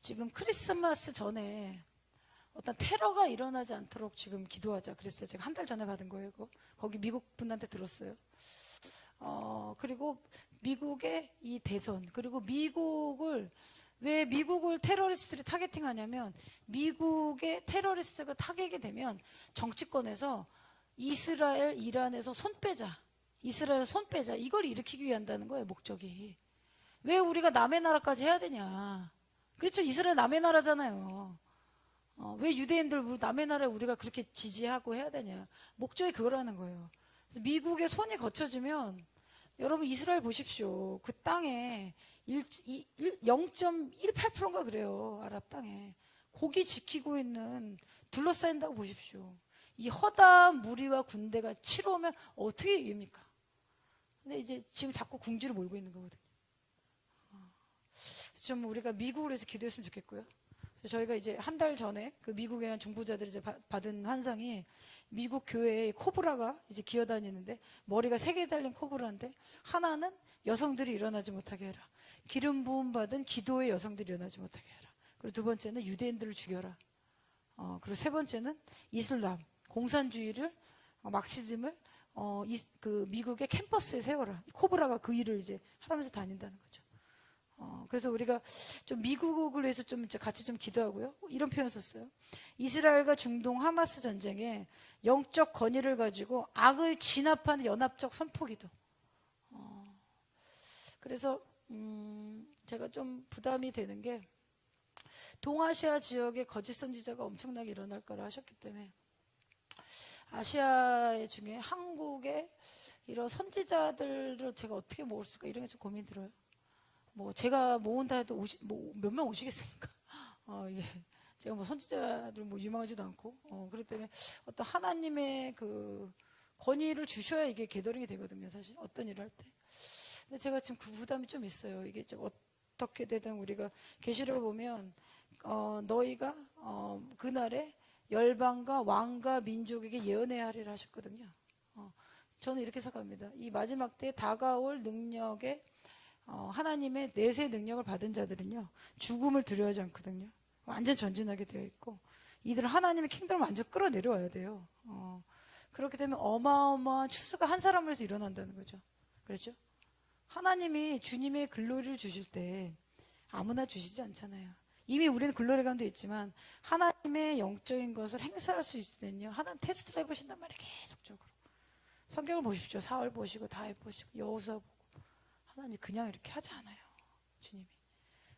지금 크리스마스 전에 어떤 테러가 일어나지 않도록 지금 기도하자 그랬어요. 제가 한 달 전에 받은 거예요. 거기 미국 분한테 들었어요. 그리고 미국의 이 대선, 그리고 왜 미국을 테러리스트들이 타겟팅하냐면 미국의 테러리스트가 타겟이 되면 정치권에서 이스라엘, 이란에서 이스라엘 손 빼자 이걸 일으키기 위한다는 거예요. 목적이. 왜 우리가 남의 나라까지 해야 되냐. 그렇죠. 이스라엘 남의 나라잖아요. 왜 유대인들 남의 나라에 우리가 그렇게 지지하고 해야 되냐. 목적이 그거라는 거예요. 그래서 미국의 손이 거쳐지면 여러분 이스라엘 보십시오. 그 땅에 0.18%인가 그래요. 아랍 땅에. 고기 지키고 있는 둘러싸인다고 보십시오. 이 허다한 무리와 군대가 치러 오면 어떻게 이깁니까? 근데 이제 지금 자꾸 궁지로 몰고 있는 거거든요. 좀 우리가 미국을 위해서 기도했으면 좋겠고요. 저희가 이제 한 달 전에 그 미국에 있는 중보자들이 이제 받은 환상이 미국 교회에 코브라가 이제 기어다니는데 머리가 3개 달린 코브라인데 하나는 여성들이 일어나지 못하게 해라. 기름 부음 받은 기도의 여성들이 일어나지 못하게 해라. 그리고 두 번째는 유대인들을 죽여라. 그리고 세 번째는 이슬람, 공산주의를 막시즘을 그 미국의 캠퍼스에 세워라. 코브라가 그 일을 이제 하면서 다닌다는 거죠. 그래서 우리가 좀 미국을 위해서 좀 이제 같이 좀 기도하고요. 이런 표현 썼어요. 이스라엘과 중동 하마스 전쟁에 영적 권위를 가지고 악을 진압하는 연합적 선포기도. 그래서 제가 좀 부담이 되는 게 동아시아 지역에 거짓 선지자가 엄청나게 일어날 거라 하셨기 때문에 아시아 중에 한국의 이런 선지자들을 제가 어떻게 모을 수가 이런 게 좀 고민이 들어요. 뭐 제가 모은다 해도 몇 명 오시겠습니까? 예. 제가 뭐 선지자들 뭐 유명하지도 않고 그렇기 때문에 어떤 하나님의 그 권위를 주셔야 이게 게더링이 되거든요. 사실 어떤 일을 할 때. 근데 제가 지금 그 부담이 좀 있어요. 이게 좀 어떻게 되든 우리가 계시록을 보면 너희가 그날에 열방과 왕과 민족에게 예언해야 하리라 하셨거든요. 저는 이렇게 생각합니다. 이 마지막 때 다가올 능력에 하나님의 내세 능력을 받은 자들은요 죽음을 두려워하지 않거든요. 완전 전진하게 되어 있고 이들은 하나님의 킹덤을 완전 끌어내려와야 돼요. 그렇게 되면 어마어마한 추수가 한 사람을 해서 일어난다는 거죠. 그렇죠? 하나님이 주님의 글로리를 주실 때 아무나 주시지 않잖아요. 이미 우리는 글로리 가운데 있지만 하나님의 영적인 것을 행사할 수 있을 때는요 하나님 테스트를 해보신단 말이에요. 계속적으로 성경을 보십시오. 사울 보시고 다윗 보시고 여호수아 보고 하나님 그냥 이렇게 하지 않아요. 주님이.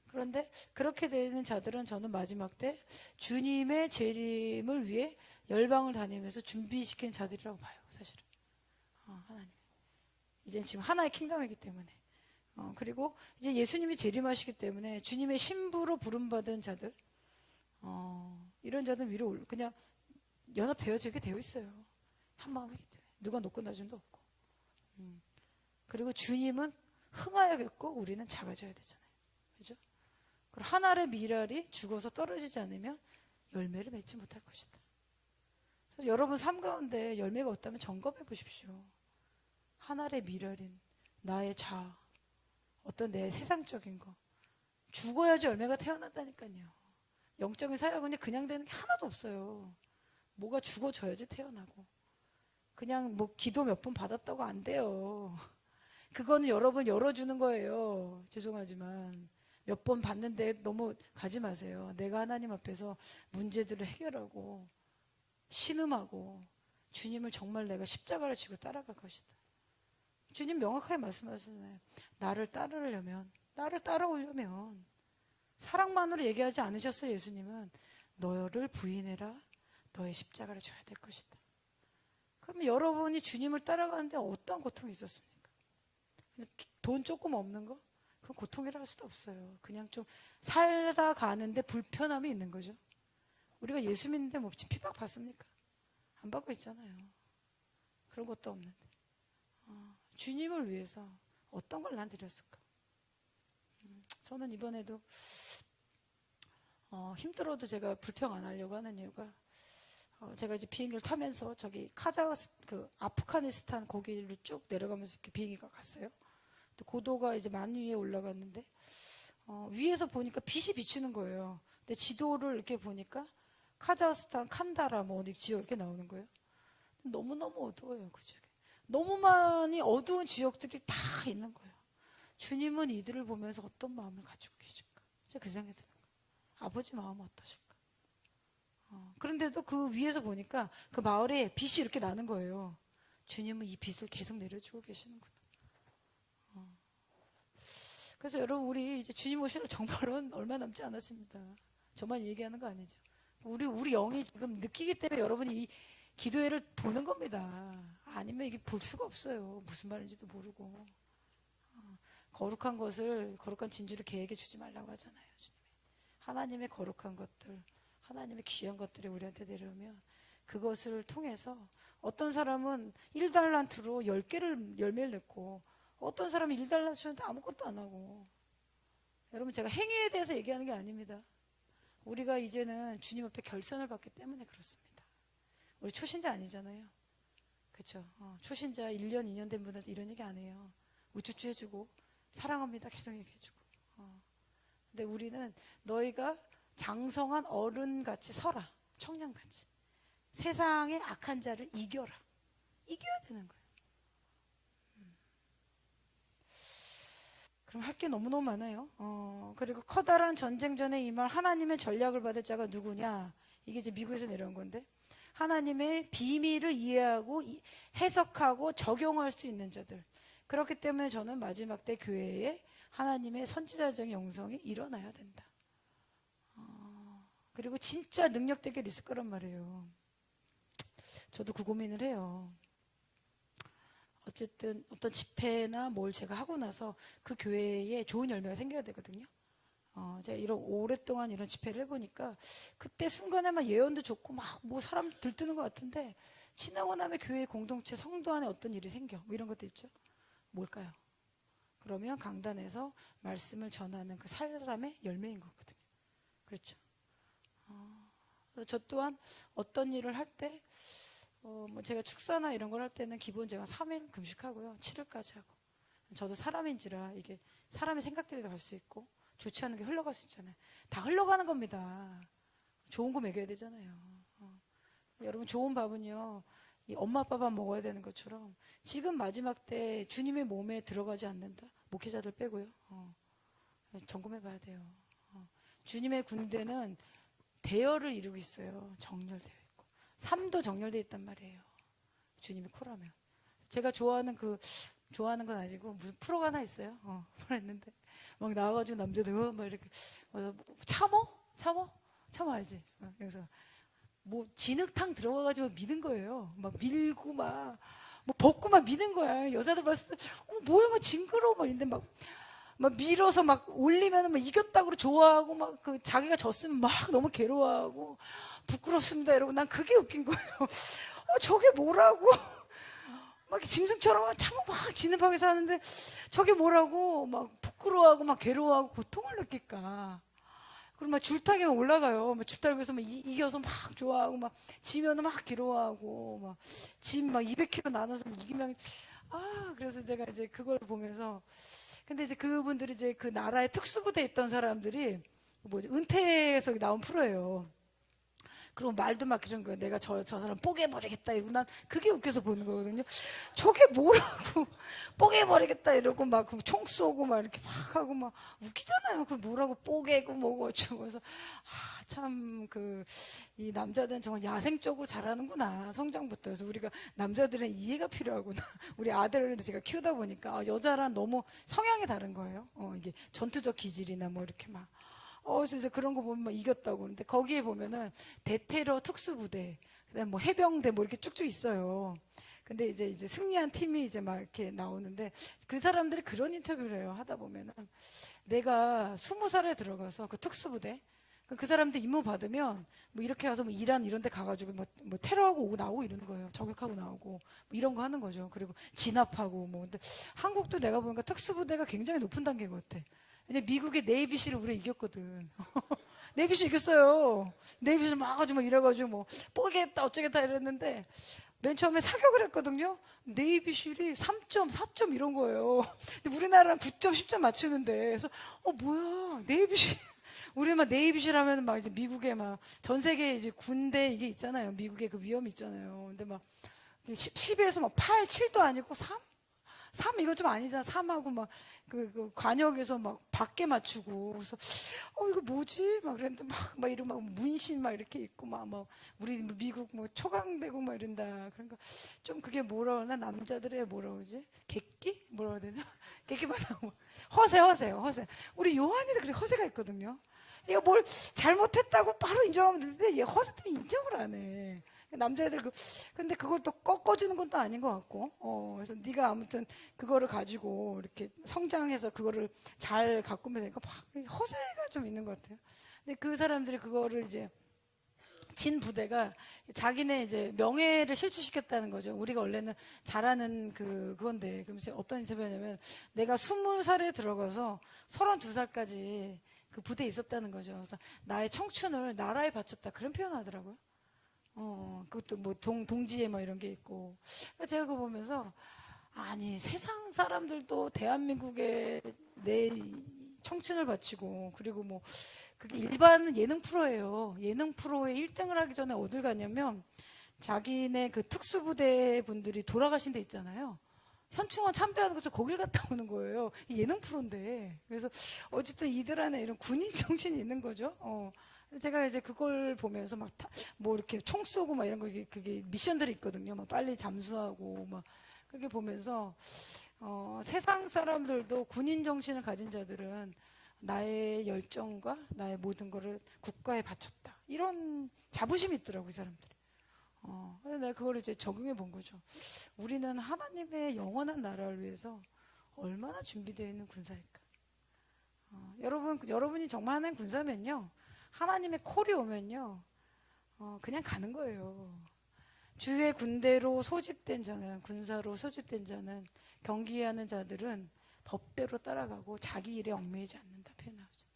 그런데 그렇게 되는 자들은 저는 마지막 때 주님의 재림을 위해 열방을 다니면서 준비시킨 자들이라고 봐요. 사실은. 하나님. 이제 지금 하나의 킹덤이기 때문에. 그리고 이제 예수님이 재림하시기 때문에 주님의 신부로 부름받은 자들, 이런 자들 위로 그냥 연합되어지게 되어 있어요. 한 마음이기 때문에. 누가 높고 낮은 도 없고. 그리고 주님은 흥하여겠고 우리는 작아져야 되잖아요. 그죠? 그리고 한 알의 밀알이 죽어서 떨어지지 않으면 열매를 맺지 못할 것이다. 그래서 여러분 삶 가운데 열매가 없다면 점검해 보십시오. 한 알의 밀알인 나의 자아, 어떤 내 세상적인 거, 죽어야지 열매가 태어난다니까요. 영적인 사역은 그냥 되는 게 하나도 없어요. 뭐가 죽어져야지 태어나고. 그냥 뭐 기도 몇 번 받았다고 안 돼요. 그거는 여러분 열어주는 거예요. 죄송하지만 몇 번 받는데 너무 가지 마세요. 내가 하나님 앞에서 문제들을 해결하고 신음하고 주님을 정말 내가 십자가를 지고 따라갈 것이다. 주님 명확하게 말씀하시잖아요. 나를 따르려면, 나를 따라오려면 사랑만으로 얘기하지 않으셨어요. 예수님은 너를 부인해라, 너의 십자가를 져야 될 것이다. 그러면 여러분이 주님을 따라가는데 어떤 고통이 있었습니까? 돈 조금 없는 거? 그건 고통이라 할 수도 없어요. 그냥 좀 살아가는데 불편함이 있는 거죠. 우리가 예수 믿는데 뭐 핍박 받습니까? 안 받고 있잖아요. 그런 것도 없는데 주님을 위해서 어떤 걸 난 드렸을까? 저는 이번에도 힘들어도 제가 불평 안 하려고 하는 이유가 제가 이제 비행기를 타면서 저기 아프가니스탄 거기를 쭉 내려가면서 이렇게 비행기가 갔어요. 고도가 이제 만 위에 올라갔는데 위에서 보니까 빛이 비치는 거예요. 근데 지도를 이렇게 보니까 카자흐스탄 칸다라 뭐 어디 지역 이렇게 나오는 거예요. 너무너무 어두워요. 그 지역에 너무 많이 어두운 지역들이 다 있는 거예요. 주님은 이들을 보면서 어떤 마음을 가지고 계실까? 제가 그 생각이 드는 거예요. 아버지 마음은 어떠실까? 그런데도 그 위에서 보니까 그 마을에 빛이 이렇게 나는 거예요. 주님은 이 빛을 계속 내려주고 계시는구나. 그래서 여러분 우리 이제 주님 오실 정말은 얼마 남지 않았습니다. 저만 얘기하는 거 아니죠. 우리 영이 지금 느끼기 때문에 여러분이 이 기도회를 보는 겁니다. 아니면 이게 볼 수가 없어요. 무슨 말인지도 모르고. 거룩한 것을, 거룩한 진주를 개에게 주지 말라고 하잖아요. 주님이. 하나님의 거룩한 것들, 하나님의 귀한 것들이 우리한테 내려오면 그것을 통해서 어떤 사람은 1달란트로 10개를 열매를 냈고 어떤 사람은 1달란트 줬는데 아무것도 안 하고. 여러분 제가 행위에 대해서 얘기하는 게 아닙니다. 우리가 이제는 주님 앞에 결선을 받기 때문에 그렇습니다. 우리 초신자 아니잖아요. 그렇죠? 초신자 1년, 2년 된 분들한테 이런 얘기 안 해요. 우쭈쭈 해주고 사랑합니다 계속 얘기해주고. 근데 우리는 너희가 장성한 어른같이 서라. 청년같이. 세상의 악한 자를 이겨라. 이겨야 되는 거예요. 그럼 할 게 너무너무 많아요. 그리고 커다란 전쟁전에 임할 하나님의 전략을 받을 자가 누구냐? 이게 이제 미국에서 내려온 건데 하나님의 비밀을 이해하고 해석하고 적용할 수 있는 자들. 그렇기 때문에 저는 마지막 때 교회에 하나님의 선지자적인 영성이 일어나야 된다. 그리고 진짜 능력되게 있을 거란 말이에요. 저도 그 고민을 해요. 어쨌든 어떤 집회나 뭘 제가 하고 나서 그 교회에 좋은 열매가 생겨야 되거든요. 제가 오랫동안 이런 집회를 해보니까 그때 순간에 막 예언도 좋고 막 뭐 사람 들뜨는 것 같은데 지나고 나면 교회 공동체 성도 안에 어떤 일이 생겨 뭐 이런 것도 있죠. 뭘까요? 그러면 강단에서 말씀을 전하는 그 사람의 열매인 거거든요. 그렇죠. 저 또한 어떤 일을 할 때 뭐 제가 축사나 이런 걸 할 때는 기본 제가 3일 금식하고요. 7일까지 하고. 저도 사람인지라 이게 사람의 생각들이 갈 수 있고 좋지 않은 게 흘러갈 수 있잖아요. 다 흘러가는 겁니다. 좋은 거 먹여야 되잖아요. 여러분 좋은 밥은요. 이 엄마 아빠 밥 먹어야 되는 것처럼 지금 마지막 때 주님의 몸에 들어가지 않는다. 목회자들 빼고요. 점검해 봐야 돼요. 주님의 군대는 대열을 이루고 있어요. 정렬되어 있고 삶도 정렬되어 있단 말이에요. 주님이 코라면 제가 좋아하는 건 아니고 무슨 프로가 하나 있어요. 프로 했는데 막 나와가지고 남자들 막 이렇게 참어 알지? 그래서 뭐 진흙탕 들어가가지고 미는 거예요. 막 밀고 뭐 벗고 막 미는 거야. 여자들 봤을 때 뭐야 막 징그러워 막 이런데 막 밀어서 막 올리면 막 이겼다고 좋아하고 막 그 자기가 졌으면 막 너무 괴로워하고 부끄럽습니다 이러고 난 그게 웃긴 거예요. 저게 뭐라고 막 짐승처럼 참 막 진흙탕에 사는데 저게 뭐라고 막 부끄러워하고 막 괴로워하고 고통을 느낄까. 그리고 막 줄타기에 올라가요. 막 줄타기에서 막 이겨서 막 좋아하고 막 지면은 막 괴로워하고 막 짐 막 200kg 나눠서 이기면 그래서 제가 이제 그걸 보면서 근데 이제 그분들이 이제 그 나라의 특수부대에 있던 사람들이 뭐지 은퇴해서 나온 프로예요. 그리고 말도 막 이런 거예요. 내가 저 사람 뽀개버리겠다 이러고 난 그게 웃겨서 보는 거거든요. 저게 뭐라고 뽀개버리겠다 이러고 막 총 쏘고 막 이렇게 막 하고 막 웃기잖아요. 그 뭐라고 뽀개고 뭐고 어쩌고 해서 참 이 남자들은 정말 야생적으로 잘하는구나 성장부터. 그래서 우리가 남자들은 이해가 필요하구나. 우리 아들을 제가 키우다 보니까 여자랑 너무 성향이 다른 거예요. 이게 전투적 기질이나 뭐 이렇게 막 그래서 이제 그런 거 보면 막 이겼다고. 근데 거기에 보면은 대테러 특수부대, 그다음 뭐 해병대 뭐 이렇게 쭉쭉 있어요. 근데 이제 승리한 팀이 이제 막 이렇게 나오는데 그 사람들이 그런 인터뷰를 해요. 하다 보면은 내가 20살에 들어가서 그 특수부대 그 사람들 임무 받으면 뭐 이렇게 가서 뭐 이란 이런 데 가가지고 뭐 테러하고 오고 나오고 이러는 거예요. 저격하고 나오고 뭐 이런 거 하는 거죠. 그리고 진압하고 뭐. 근데 한국도 내가 보니까 특수부대가 굉장히 높은 단계인 것 같아. 왜냐 미국의 네이비실을 우리가 이겼거든. 네이비실 이겼어요. 네이비실 막 아주 막 이래가지고 뭐 뽀개겠다 어쩌겠다 이랬는데 맨 처음에 사격을 했거든요. 네이비실이 3점, 4점 이런 거예요. 근데 우리나라는 9점, 10점 맞추는데 그래서 뭐야 네이비실 우리 막 네이비실 하면 막 이제 미국에 막 전 세계 이제 군대 이게 있잖아요. 미국의 그 위험이 있잖아요. 근데 막 10에서 막 8, 7도 아니고 3? 3 이거 좀 아니잖아. 3하고 막 그 관역에서 막 밖에 맞추고 그래서 이거 뭐지? 막 그랬는데 막 이런 막 문신 막 이렇게 있고 막 우리 미국 뭐 초강대국 막 이런다. 그러니까 좀 그게 뭐라 그러나 남자들의 뭐라 그러지? 객기? 뭐라 해야 되나? 객기만 하고 허세요. 우리 요한이도 그래 허세가 있거든요. 이거 뭘 잘못했다고 바로 인정하면 되는데 얘 허세 때문에 인정을 안 해. 남자애들 근데 그걸 또 꺾어주는 건 또 아닌 것 같고 그래서 네가 아무튼 그거를 가지고 이렇게 성장해서 그거를 잘 가꾸면 되니까 막 허세가 좀 있는 것 같아요. 근데 그 사람들이 그거를 이제 진 부대가 자기네 이제 명예를 실추시켰다는 거죠. 우리가 원래는 잘하는 그건데 그러면서 어떤 인터뷰냐면 내가 20살에 들어가서 32살까지 그 부대에 있었다는 거죠. 그래서 나의 청춘을 나라에 바쳤다 그런 표현하더라고요. 그것도 뭐 동지에 뭐 이런 게 있고. 제가 그거 보면서, 아니, 세상 사람들도 대한민국에 내 청춘을 바치고, 그리고 뭐, 그게 일반 예능 프로예요. 예능 프로에 1등을 하기 전에 어딜 갔냐면, 자기네 그 특수부대 분들이 돌아가신 데 있잖아요. 현충원 참배하는 것처럼 거길 갔다 오는 거예요. 예능 프로인데. 그래서 어쨌든 이들 안에 이런 군인 정신이 있는 거죠. 제가 이제 그걸 보면서 뭐 이렇게 총 쏘고 막 이런 거 그게 미션들이 있거든요. 막 빨리 잠수하고 막 그렇게 보면서 세상 사람들도 군인 정신을 가진 자들은 나의 열정과 나의 모든 거를 국가에 바쳤다. 이런 자부심이 있더라고 이 사람들이. 그래서 내가 그걸 이제 적용해 본 거죠. 우리는 하나님의 영원한 나라를 위해서 얼마나 준비되어 있는 군사일까? 여러분이 정말 하나님 군사면요. 하나님의 콜이 오면요. 그냥 가는 거예요. 주의 군대로 소집된 자는, 군사로 소집된 자는, 경기하는 자들은 법대로 따라가고 자기 일에 얽매이지 않는다 표현하죠.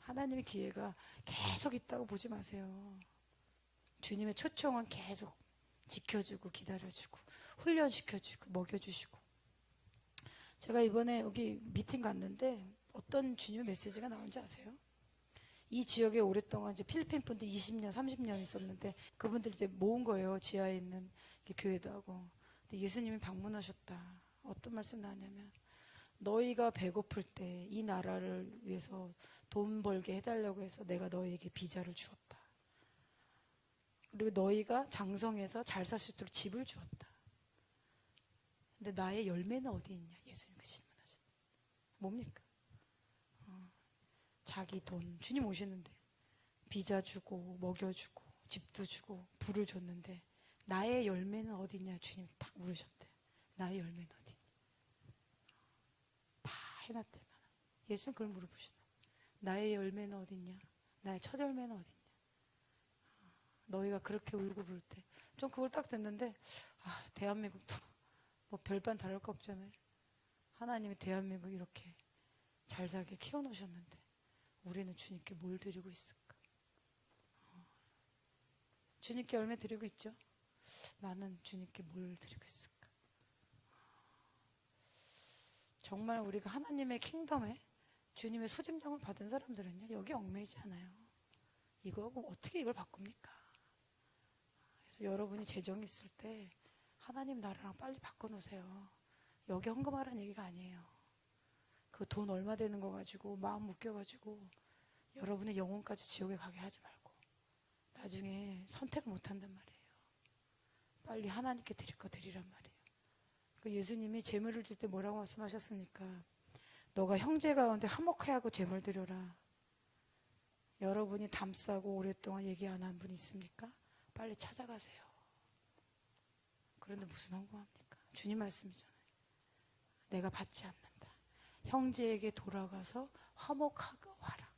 하나님의 기회가 계속 있다고 보지 마세요. 주님의 초청은 계속 지켜주고 기다려주고 훈련시켜주고 먹여주시고. 제가 이번에 여기 미팅 갔는데 어떤 주님의 메시지가 나온지 아세요? 이 지역에 오랫동안 이제 필리핀 분들 20년, 30년 있었는데 그분들 이제 모은 거예요. 지하에 있는 교회도 하고. 근데 예수님이 방문하셨다. 어떤 말씀 나왔냐면 너희가 배고플 때 이 나라를 위해서 돈 벌게 해달라고 해서 내가 너희에게 비자를 주었다. 그리고 너희가 장성해서 잘 살 수 있도록 집을 주었다. 근데 나의 열매는 어디 있냐? 예수님이 질문하셨다. 뭡니까? 자기 돈, 주님 오시는데 비자 주고 먹여주고 집도 주고 불을 줬는데 나의 열매는 어디 있냐? 주님 딱 물으셨대. 나의 열매는 어디 있냐? 다 해놨대. 예수님 그걸 물어보시다. 나의 열매는 어디 있냐? 나의 첫 열매는 어디 있냐? 너희가 그렇게 울고 부를 때 좀 그걸 딱 듣는데 대한민국도 뭐 별반 다를 거 없잖아요. 하나님이 대한민국 이렇게 잘 살게 키워놓으셨는데 우리는 주님께 뭘 드리고 있을까? 주님께 열매 드리고 있죠? 나는 주님께 뭘 드리고 있을까? 정말 우리가 하나님의 킹덤에 주님의 소집령을 받은 사람들은요, 여기 얽매이지 않아요. 이거하고 어떻게 이걸 바꿉니까? 그래서 여러분이 재정이 있을 때 하나님 나라랑 빨리 바꿔놓으세요. 여기 헌금하라는 얘기가 아니에요. 그 돈 얼마 되는 거 가지고 마음 묶여가지고 여러분의 영혼까지 지옥에 가게 하지 말고 나중에 선택 못한단 말이에요. 빨리 하나님께 드릴 거 드리란 말이에요. 그 예수님이 제물을 드릴 때 뭐라고 말씀하셨습니까? 너가 형제 가운데 화목해하고 제물 드려라. 여러분이 담싸고 오랫동안 얘기 안 한 분 있습니까? 빨리 찾아가세요. 그런데 무슨 헌금합니까? 주님 말씀이잖아요. 내가 받지 않는다. 형제에게 돌아가서 화목하고 와라.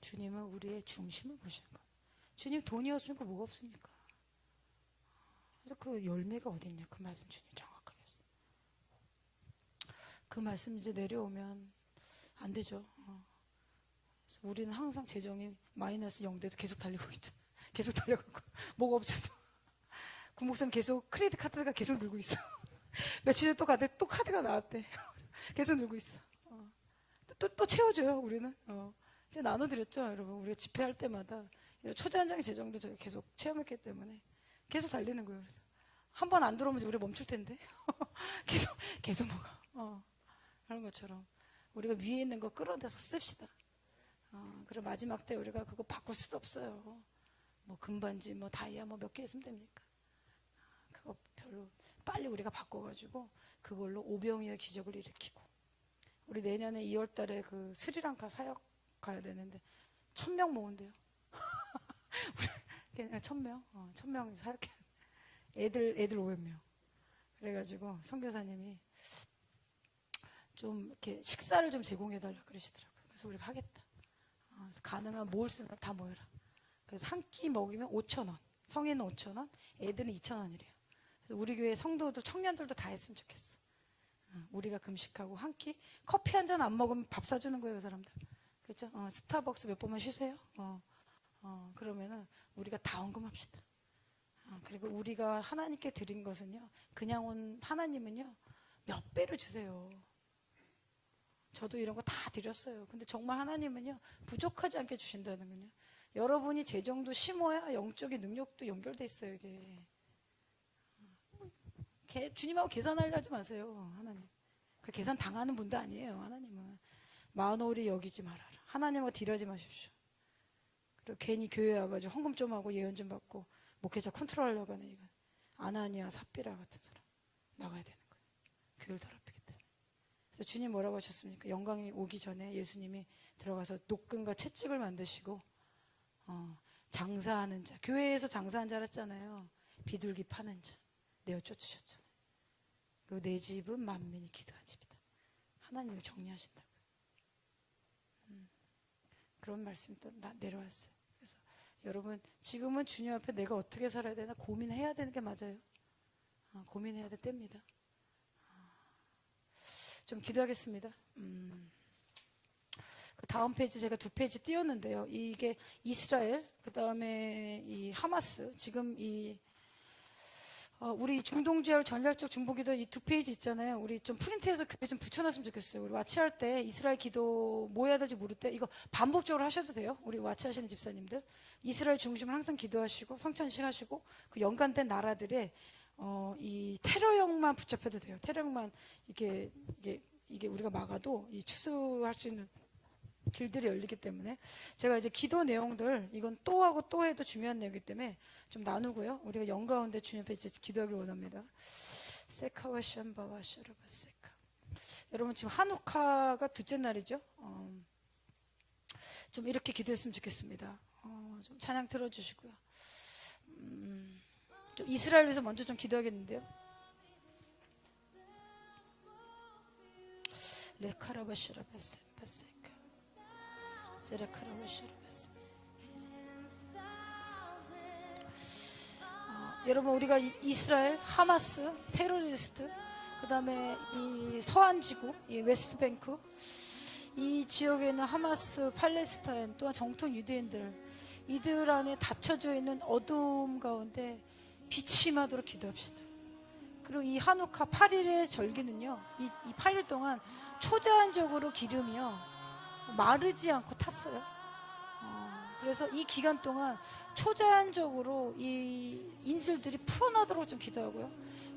주님은 우리의 중심을 보시는 거예요. 주님 돈이 없으니까 뭐가 없습니까? 그래서 그 열매가 어딨냐, 그 말씀 주님 정확하게 했어요. 그 말씀 이제 내려오면 안 되죠. 그래서 우리는 항상 재정이 마이너스 0대도 계속 달리고 있죠. 계속 달려가고 뭐가 없어도 구목선 계속 크레디트 카드가 계속 늘고 있어. 며칠 전에 또 갔는데 또 카드가 나왔대. 계속 늘고 있어. 또 채워줘요. 우리는 이제 나눠드렸죠, 여러분. 우리가 집회할 때마다 초자연장 재정도 저희 계속 체험했기 때문에 계속 달리는 거예요. 그래서 한 번 안 들어오면 우리 멈출 텐데 계속 뭐가 그런 것처럼 우리가 위에 있는 거 끌어내서 씁시다. 그리고 마지막 때 우리가 그거 바꿀 수도 없어요. 뭐 금반지, 뭐 다이아, 뭐 몇 개 있으면 됩니까? 그거 별로 빨리 우리가 바꿔가지고 그걸로 오병이어 기적을 일으키고, 우리 내년에 2월달에 그 스리랑카 사역 가야 되는데 1000명 모은대요. 그냥 1000명, 1000명 사역해. 애들 500명. 그래가지고 선교사님이 좀 이렇게 식사를 좀 제공해달라 그러시더라고요. 그래서 우리가 하겠다. 그래서 가능한 모을 수 있는 걸 다 모여라. 그래서 한 끼 먹이면 5,000원, 성인은 5,000원, 애들은 2,000원이래요. 그래서 우리 교회 성도들, 청년들도 다 했으면 좋겠어. 우리가 금식하고 한 끼 커피 한 잔 안 먹으면 밥 사주는 거예요, 그 사람들. 그렇죠? 스타벅스 몇 번만 쉬세요. 그러면은 우리가 다 헌금합시다. 그리고 우리가 하나님께 드린 것은요, 그냥 온 하나님은요 몇 배를 주세요. 저도 이런 거 다 드렸어요. 근데 정말 하나님은요 부족하지 않게 주신다는 건요, 여러분이 재정도 심어야 영적인 능력도 연결돼 있어요. 이게 주님하고 계산하려 하지 마세요. 하나님 그 계산 당하는 분도 아니에요. 하나님은 만홀히 여기지 말아라. 하나님하고 딜하지 마십시오. 그리고 괜히 교회 와가지고 헌금 좀 하고 예언 좀 받고 목회자 컨트롤하려고 하는 이건 아나니아 삽비라 같은 사람 나가야 되는 거예요. 교회를 더럽히기 때문에. 그래서 주님 뭐라고 하셨습니까? 영광이 오기 전에 예수님이 들어가서 노끈과 채찍을 만드시고 장사하는 자, 교회에서 장사한 자 했잖아요. 비둘기 파는 자 내어 쫓으셨잖아요. 그리고 내 집은 만민이 기도한 집이다. 하나님이 정리하신다고요. 그런 말씀이 또 내려왔어요. 그래서 여러분 지금은 주님 앞에 내가 어떻게 살아야 되나 고민해야 되는 게 맞아요. 고민해야 될 때입니다. 좀 기도하겠습니다. 그 다음 페이지 제가 2페이지 띄웠는데요. 이게 이스라엘, 그 다음에 이 하마스, 지금 우리 중동지역 전략적 중보기도 이 2페이지 있잖아요. 우리 좀 프린트해서 교회 좀 붙여놨으면 좋겠어요. 우리 와치할 때 이스라엘 기도 뭐 해야 될지 모를 때 이거 반복적으로 하셔도 돼요. 우리 와치하시는 집사님들 이스라엘 중심을 항상 기도하시고 성찬식 하시고 그 연관된 나라들의 이 테러형만 붙잡혀도 돼요. 테러형만 이게 우리가 막아도 이 추수할 수 있는 길들이 열리기 때문에 제가 이제 기도 내용들 이건 또 하고 또 해도 중요한 내용이기 때문에 좀 나누고요. 우리가 영 가운데 주님 앞에 이제 기도하길 원합니다. 세카와 샴바와 샤르바 세카. 여러분 지금 한우카가 둘째 날이죠. 좀 이렇게 기도했으면 좋겠습니다. 좀 찬양 틀어주시고요. 좀 이스라엘 위해서 먼저 좀 기도하겠는데요. 레카라바 샤르바 세카. 여러분 우리가 이스라엘, 하마스, 테러리스트, 그 다음에 이 서안지구, 이 웨스트뱅크, 이 지역에 있는 하마스, 팔레스타인, 또한 정통 유대인들, 이들 안에 닫혀져 있는 어두움 가운데 빛이 임하도록 기도합시다. 그리고 이 한우카 8일의 절기는요, 이 8일 동안 초자연적으로 기름이요 마르지 않고 탔어요. 그래서 이 기간 동안 초자연적으로 이 인질들이 풀어나도록 좀 기도하고요.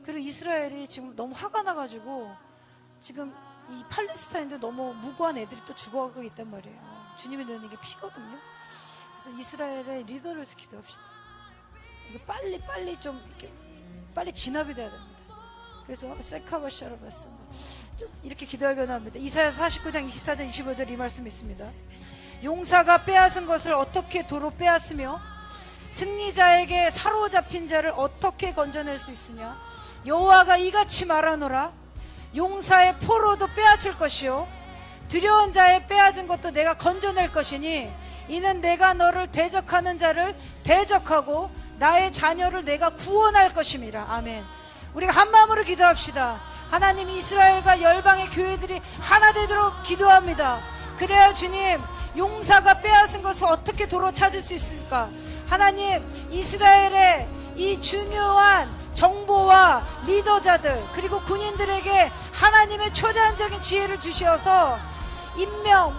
그리고 이스라엘이 지금 너무 화가 나가지고 지금 이 팔레스타인도 너무 무고한 애들이 또 죽어가고 있단 말이에요. 주님의 눈은 이게 피거든요. 그래서 이스라엘의 리더를 위해서 기도합시다. 이거 빨리 좀 이렇게 빨리 진압이 돼야 됩니다. 그래서 세카바샤라바스 좀 이렇게 기도하기로 합니다. 이사야서 49장 24절 25절 이 말씀이 있습니다. 용사가 빼앗은 것을 어떻게 도로 빼앗으며 승리자에게 사로잡힌 자를 어떻게 건져낼 수 있으냐. 여호와가 이같이 말하노라. 용사의 포로도 빼앗을 것이요 두려운 자의 빼앗은 것도 내가 건져낼 것이니 이는 내가 너를 대적하는 자를 대적하고 나의 자녀를 내가 구원할 것임이라. 아멘. 우리가 한 마음으로 기도합시다. 하나님, 이스라엘과 열방의 교회들이 하나 되도록 기도합니다. 그래야 주님, 용사가 빼앗은 것을 어떻게 도로 찾을 수 있을까? 하나님, 이스라엘의 이 중요한 정보와 리더자들 그리고 군인들에게 하나님의 초자연적인 지혜를 주셔서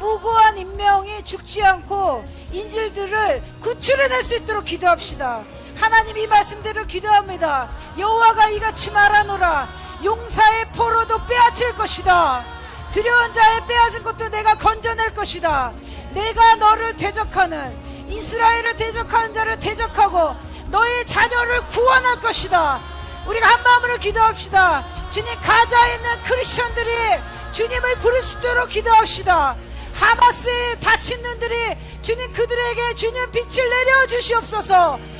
무고한 인명이 죽지 않고 인질들을 구출해낼 수 있도록 기도합시다. 하나님, 이 말씀대로 기도합니다. 여호와가 이같이 말하노라. 용사의 포로도 빼앗을 것이다. 두려운 자의 빼앗은 것도 내가 건져낼 것이다. 내가 너를 대적하는, 이스라엘을 대적하는 자를 대적하고 너의 자녀를 구원할 것이다. 우리가 한 마음으로 기도합시다. 주님, 가자에 있는 크리스천들이 주님을 부를 수 있도록 기도합시다. 하마스의 다친 눈들이 주님, 그들에게 주님 빛을 내려 주시옵소서.